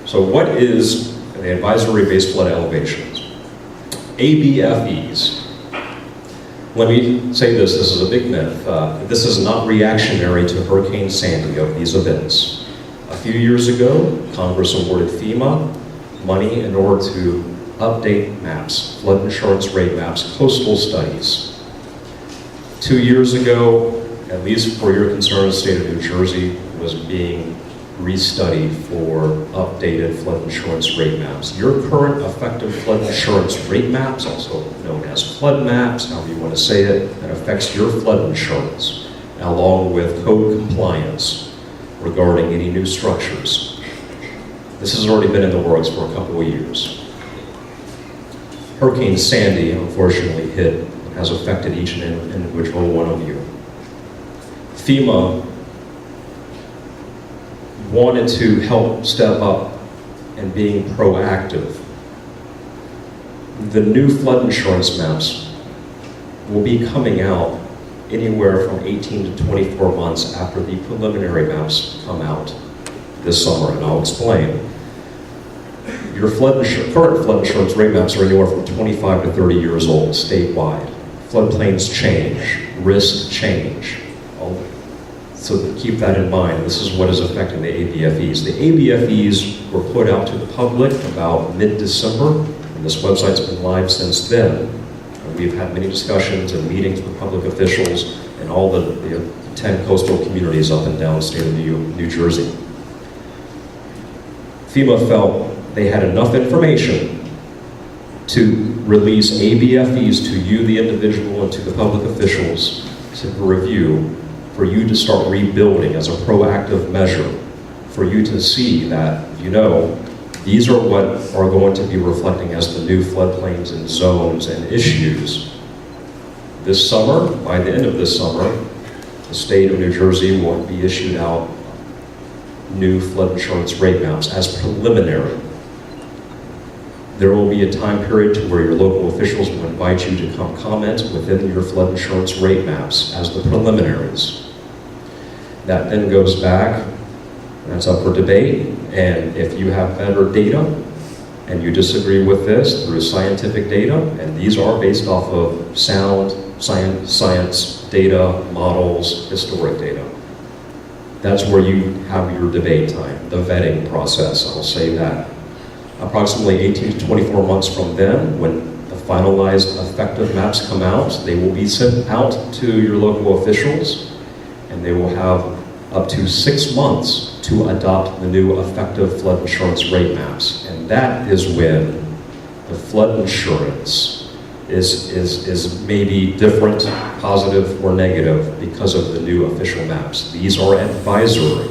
So what is the advisory-based flood elevations? ABFEs. Let me say this is a big myth. This is not reactionary to Hurricane Sandy of these events. A few years ago, Congress awarded FEMA money in order to update maps, flood insurance rate maps, coastal studies. 2 years ago, at least for your concern, the state of New Jersey was being restudied for updated flood insurance rate maps. Your current effective flood insurance rate maps, also known as flood maps, however you want to say it, that affects your flood insurance, along with code compliance regarding any new structures. This has already been in the works for a couple of years. Hurricane Sandy, unfortunately, hit and has affected each and individual one of you. FEMA wanted to help step up and being proactive. The new flood insurance maps will be coming out anywhere from 18 to 24 months after the preliminary maps come out this summer, and I'll explain. Your current flood insurance rate maps are anywhere from 25 to 30 years old statewide. Floodplains change, risks change. So keep that in mind. This is what is affecting the ABFEs. The ABFEs were put out to the public about mid-December, and this website's been live since then. We've had many discussions and meetings with public officials in all the 10 coastal communities up and down the state of New Jersey. FEMA felt they had enough information to release ABFEs to you, the individual, and to the public officials to review, for you to start rebuilding as a proactive measure, for you to see that, these are what are going to be reflecting as the new floodplains and zones and issues. This summer, by the end of this summer, the state of New Jersey will be issued out new flood insurance rate maps as preliminary. There will be a time period to where your local officials will invite you to come comment within your flood insurance rate maps as the preliminaries. That then goes back, that's up for debate, and if you have better data and you disagree with this through scientific data, and these are based off of sound science data, models, historic data, that's where you have your debate time, the vetting process, I'll say that. Approximately 18 to 24 months from then, when the finalized effective maps come out, they will be sent out to your local officials, and they will have up to 6 months to adopt the new effective flood insurance rate maps. And that is when the flood insurance is maybe different, positive or negative, because of the new official maps. These are advisory.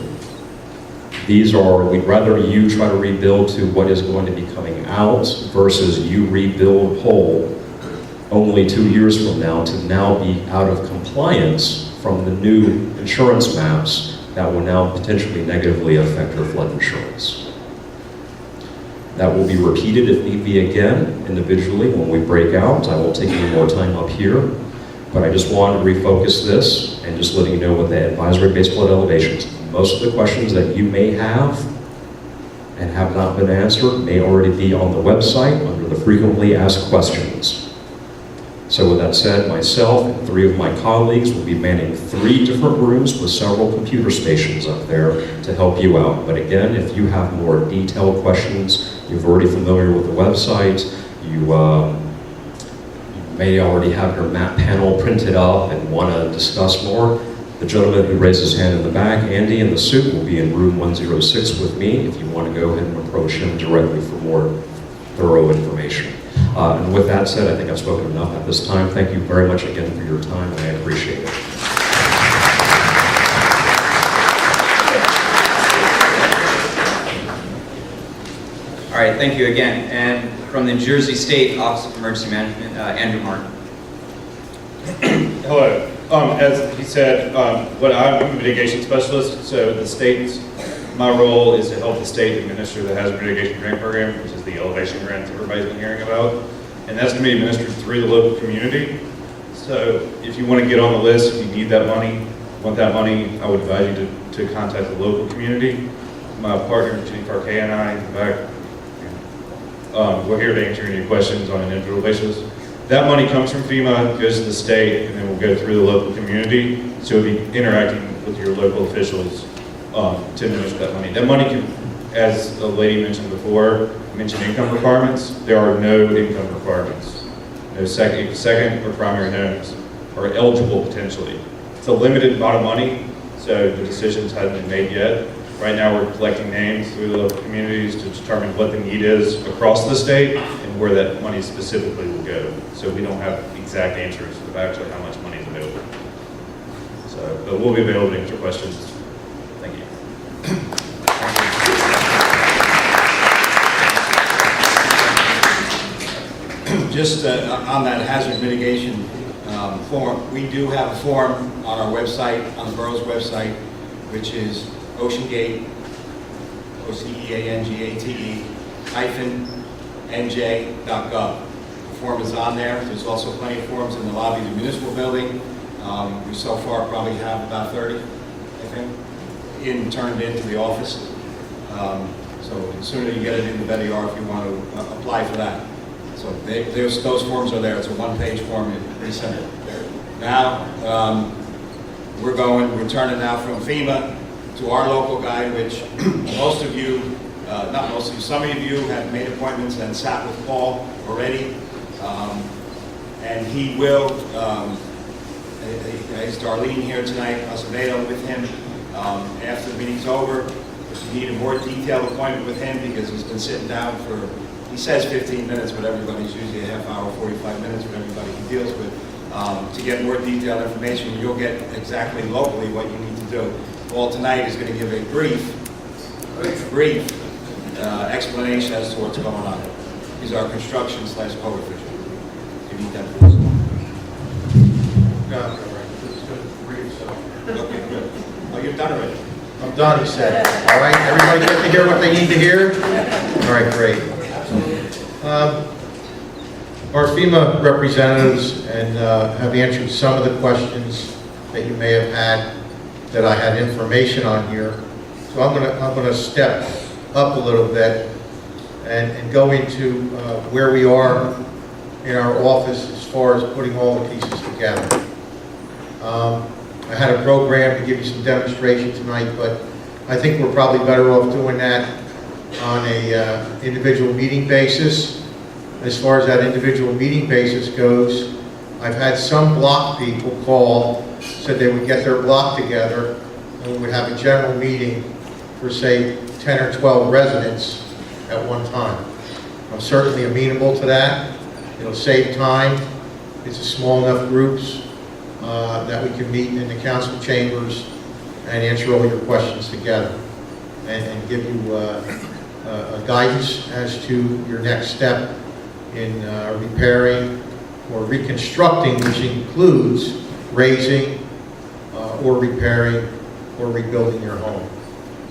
These are, we'd rather you try to rebuild to what is going to be coming out versus you rebuild whole only 2 years from now to now be out of compliance from the new insurance maps that will now potentially negatively affect your flood insurance. That will be repeated if need be again, individually, when we break out. I won't take any more time up here, but I just wanted to refocus this and just letting you know what the advisory-based flood elevations. Most of the questions that you may have and have not been answered may already be on the website under the frequently asked questions. So with that said, myself and 3 of my colleagues will be manning 3 different rooms with several computer stations up there to help you out. But again, if you have more detailed questions, you're already familiar with the website, you may already have your map panel printed up and want to discuss more, the gentleman who raised his hand in the back, Andy in the suit, will be in room 106 with me if you want to go ahead and approach him directly for more thorough information. And with that said, I think I've spoken enough at this time. Thank you very much again for your time, and I appreciate it. All right, thank you again. And from the Jersey State Office of Emergency Management, Andrew Martin. Hello. As he said, I'm a mitigation specialist, so the state's, my role is to help the state administer the hazard mitigation grant program, which is the elevation grant everybody's been hearing about. And that's going to be administered through the local community. So if you want to get on the list, if you need that money, want that money, I would advise you to contact the local community. My partner, Chief Arquet, and I, in fact, we're here to answer any questions on an individual basis. That money comes from FEMA, goes to the state, and then will go through the local community. So we'll be interacting with your local officials to administer that money. That money can, as a lady mentioned before, mentioned income requirements. There are no income requirements. No second or primary homes are eligible potentially. It's a limited amount of money, so the decisions haven't been made yet. Right now we're collecting names through the local communities to determine what the need is across the state and where that money specifically will go. So we don't have exact answers of actually how much money is available. So, but we'll be available to answer questions. Thank you. Just on that hazard mitigation form, we do have a form on our website, on the borough's website, which is OceanGate, OCEANGATE, -nj.gov. The form is on there. There's also plenty of forms in the lobby of the municipal building. We so far probably have about 30, I think, turned into the office. So the sooner you get it in, the better you are if you want to apply for that. So those forms are there. It's a one-page form. It's pretty simple. Now, we're turning now from FEMA to our local guy, which most of you, not most of you, some of you have made appointments and sat with Paul already. And he will, has Darlene here tonight, Acevedo with him. After the meeting's over, if you need a more detailed appointment with him, because he's been sitting down for, he says 15 minutes, but everybody's usually a half hour, 45 minutes with everybody he deals with. To get more detailed information, you'll get exactly locally what you need to do. Paul tonight is going to give a brief explanation as to what's going on. He's our construction/code official. You need that, please. Okay, good. Oh, you've done already. I'm done, he said. All right, everybody get to hear what they need to hear? All right, great. Our FEMA representatives have answered some of the questions that you may have had that I had information on here. So I'm gonna step up a little bit and go into where we are in our office as far as putting all the pieces together. I had a program to give you some demonstration tonight, but I think we're probably better off doing that on a individual meeting basis. As far as that individual meeting basis goes, I've had some block people call, said they would get their block together and we would have a general meeting for, say, 10 or 12 residents at one time. I'm certainly amenable to that. It'll save time. It's a small enough groups that we can meet in the council chambers and answer all your questions together and give you a guidance as to your next step in repairing or reconstructing, which includes raising or repairing or rebuilding your home.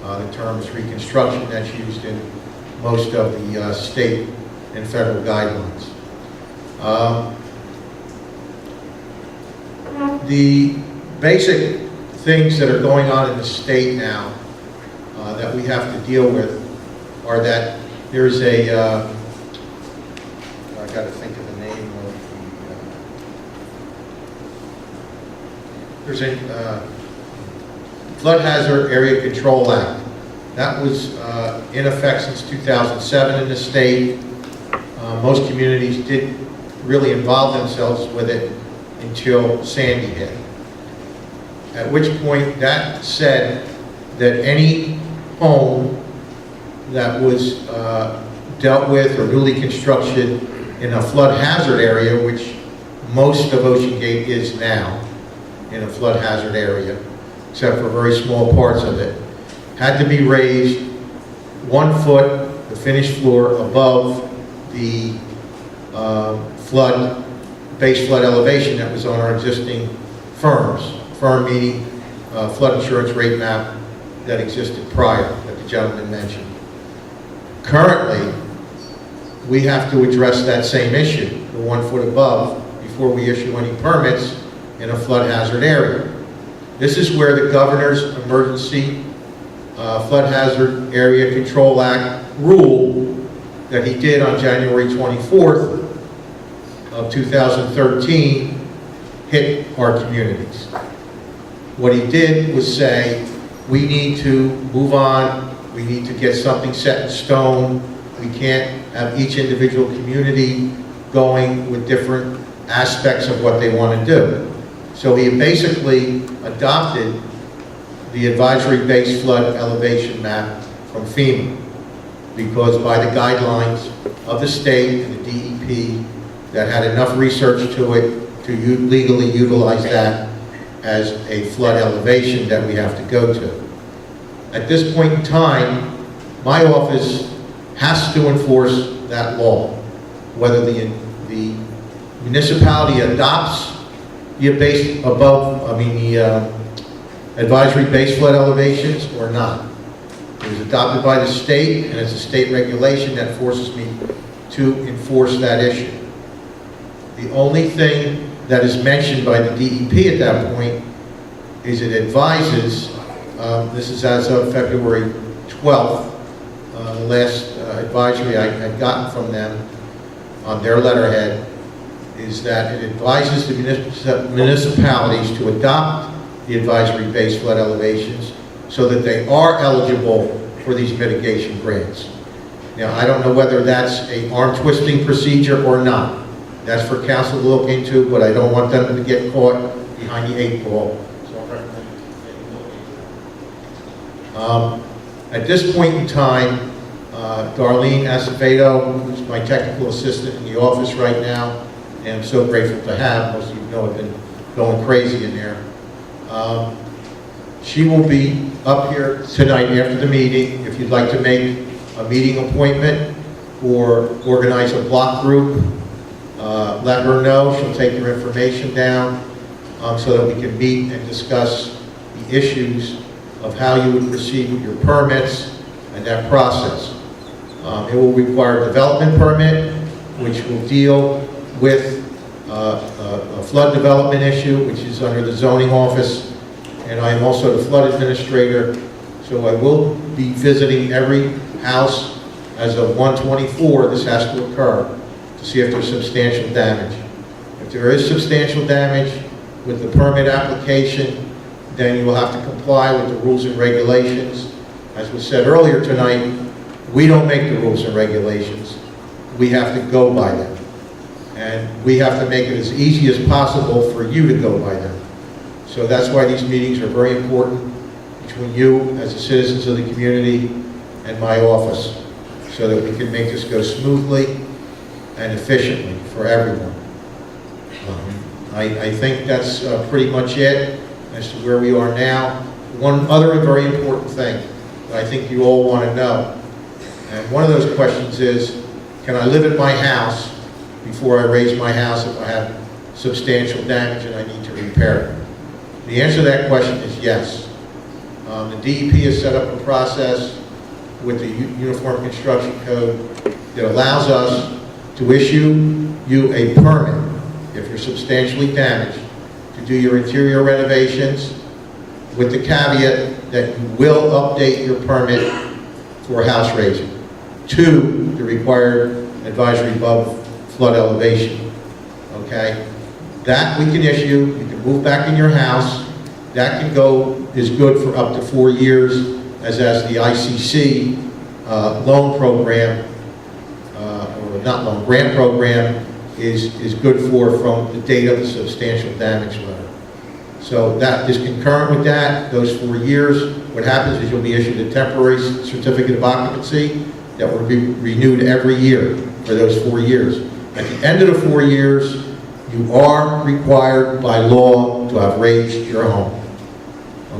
The term is reconstruction. That's used in most of the state and federal guidelines. The basic things that are going on in the state now that we have to deal with are that there's a, I got to think of the name of the, there's a Flood Hazard Area Control Act. That was in effect since 2007 in the state. Most communities didn't really involve themselves with it until Sandy hit. At which point that said that any home that was dealt with or newly constructed in a flood hazard area, which most of Ocean Gate is now in a flood hazard area, except for very small parts of it, had to be raised 1 foot, the finished floor, above the base flood elevation that was on our existing firms. Firm meaning flood insurance rate map that existed prior, that the gentleman mentioned. Currently, we have to address that same issue, the 1 foot above, before we issue any permits in a flood hazard area. This is where the Governor's Emergency Flood Hazard Area Control Act rule that he did on January 24th of 2013 hit our communities. What he did was say, we need to move on, we need to get something set in stone, we can't have each individual community going with different aspects of what they want to do. So he basically adopted the advisory-based flood elevation map from FEMA, because by the guidelines of the state and the DEP that had enough research to it to legally utilize that as a flood elevation that we have to go to. At this point in time, my office has to enforce that law, whether the municipality adopts the advisory base flood elevations or not. It was adopted by the state, and it's a state regulation that forces me to enforce that issue. The only thing that is mentioned by the DEP at that point is it advises, this is as of February 12th, the last advisory I had gotten from them on their letterhead, is that it advises the municipalities to adopt the advisory-based flood elevations so that they are eligible for these mitigation grants. Now, I don't know whether that's an arm-twisting procedure or not. That's for council to look into, but I don't want them to get caught behind the 8 ball. So I recommend at this point in time, Darlene Acevedo, who's my technical assistant in the office right now, and I'm so grateful to have, most of you know I've been going crazy in there. She will be up here tonight after the meeting. If you'd like to make a meeting appointment or organize a block group, let her know. She'll take your information down so that we can meet and discuss the issues of how you would proceed with your permits and that process. It will require a development permit, which will deal with a flood development issue, which is under the zoning office, and I am also the flood administrator, so I will be visiting every house as of 1/24. This has to occur to see if there's substantial damage. If there is substantial damage with the permit application, then you will have to comply with the rules and regulations. As was said earlier tonight, we don't make the rules and regulations. We have to go by them. And we have to make it as easy as possible for you to go by them. So that's why these meetings are very important. between you as the citizens of the community and my office so that we can make this go smoothly and efficiently for everyone. I think that's pretty much it as to where we are now. One other very important thing that I think you all want to know, and one of those questions is, can I live in my house before I raise my house if I have substantial damage and I need to repair it? The answer to that question is yes. The DEP has set up a process with the Uniform Construction Code that allows us to issue you a permit if you're substantially damaged to do your interior renovations, with the caveat that you will update your permit for house raising to the required advisory above flood elevation. Okay? That we can issue. You can move back in your house. That can go, is good for up to 4 years, as the ICC loan program, or not loan, grant program is good for from the date of the substantial damage letter. So that is concurrent with that, those 4 years. What happens is you'll be issued a temporary certificate of occupancy that will be renewed every year for those 4 years. At the end of the 4 years, you are required by law to have raised your home.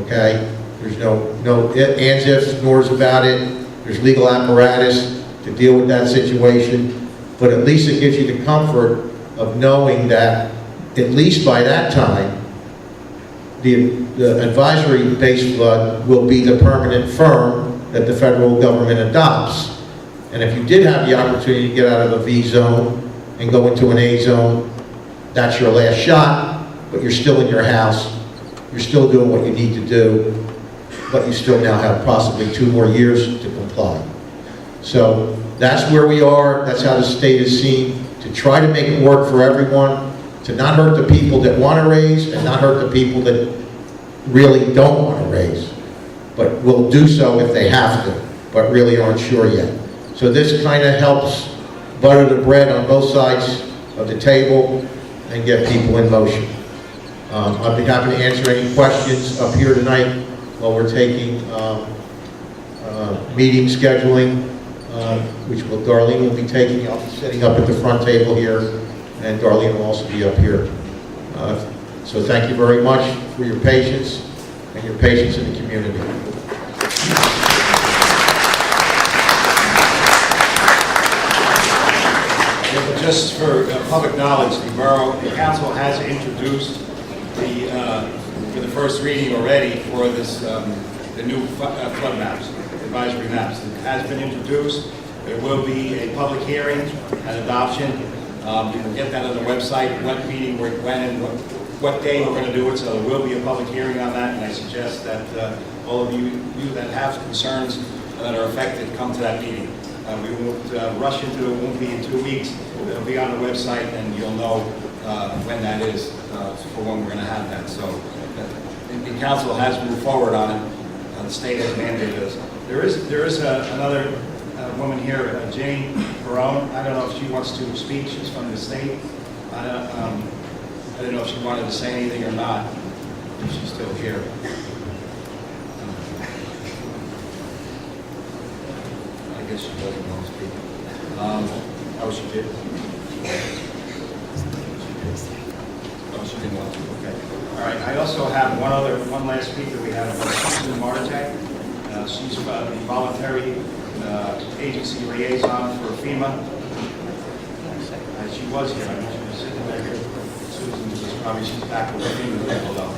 Okay? There's no ands, ifs, nors about it. There's legal apparatus to deal with that situation. But at least it gives you the comfort of knowing that at least by that time, the advisory base flood will be the permanent firm that the federal government adopts. And if you did have the opportunity to get out of a V zone and go into an A zone, that's your last shot, but you're still in your house. You're still doing what you need to do, but you still now have possibly 2 more years to comply. So that's where we are. That's how the state is seen, to try to make it work for everyone, to not hurt the people that want to raise and not hurt the people that really don't want to raise, but will do so if they have to, but really aren't sure yet. So this kind of helps butter the bread on both sides of the table and get people in motion. I'd be happy to answer any questions up here tonight while we're taking meeting scheduling, which Darlene will be taking. I'll be sitting up at the front table here, and Darlene will also be up here. So thank you very much for your patience and your patience in the community. Just for public knowledge, the council has introduced for the first reading already for this, the new flood maps, advisory maps. It has been introduced. There will be a public hearing and adoption. You can get that on the website, what meeting, when, and what day we're going to do it. So there will be a public hearing on that, and I suggest that all of you that have concerns that are affected come to that meeting. We won't rush into it. It won't be in 2 weeks. It'll be on the website, and you'll know when that is for when we're going to have that. So the council has moved forward on it. The state has mandated us. There is another woman here, Jane Barone. I don't know if she wants to speak. She's from the state. I don't know if she wanted to say anything or not. If she's still here. I guess she doesn't want to speak. Oh, she did. Oh, she didn't want to. Okay. All right. I also have one last speaker. We have Susan Martek. She's the voluntary agency liaison for FEMA. She was here. I know she was sitting there. Susan was probably, she's back with FEMA people though.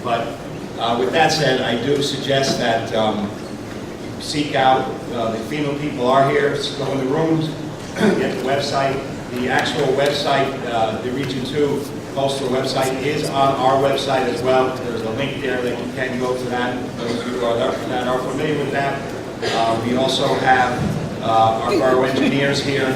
But with that said, I do suggest that you seek out the FEMA people are here. Go in the rooms, get the website. The actual website, the Region 2 postal website is on our website as well. There's a link there that you can go to that. Those of you that are familiar with that. We also have our borough engineers here.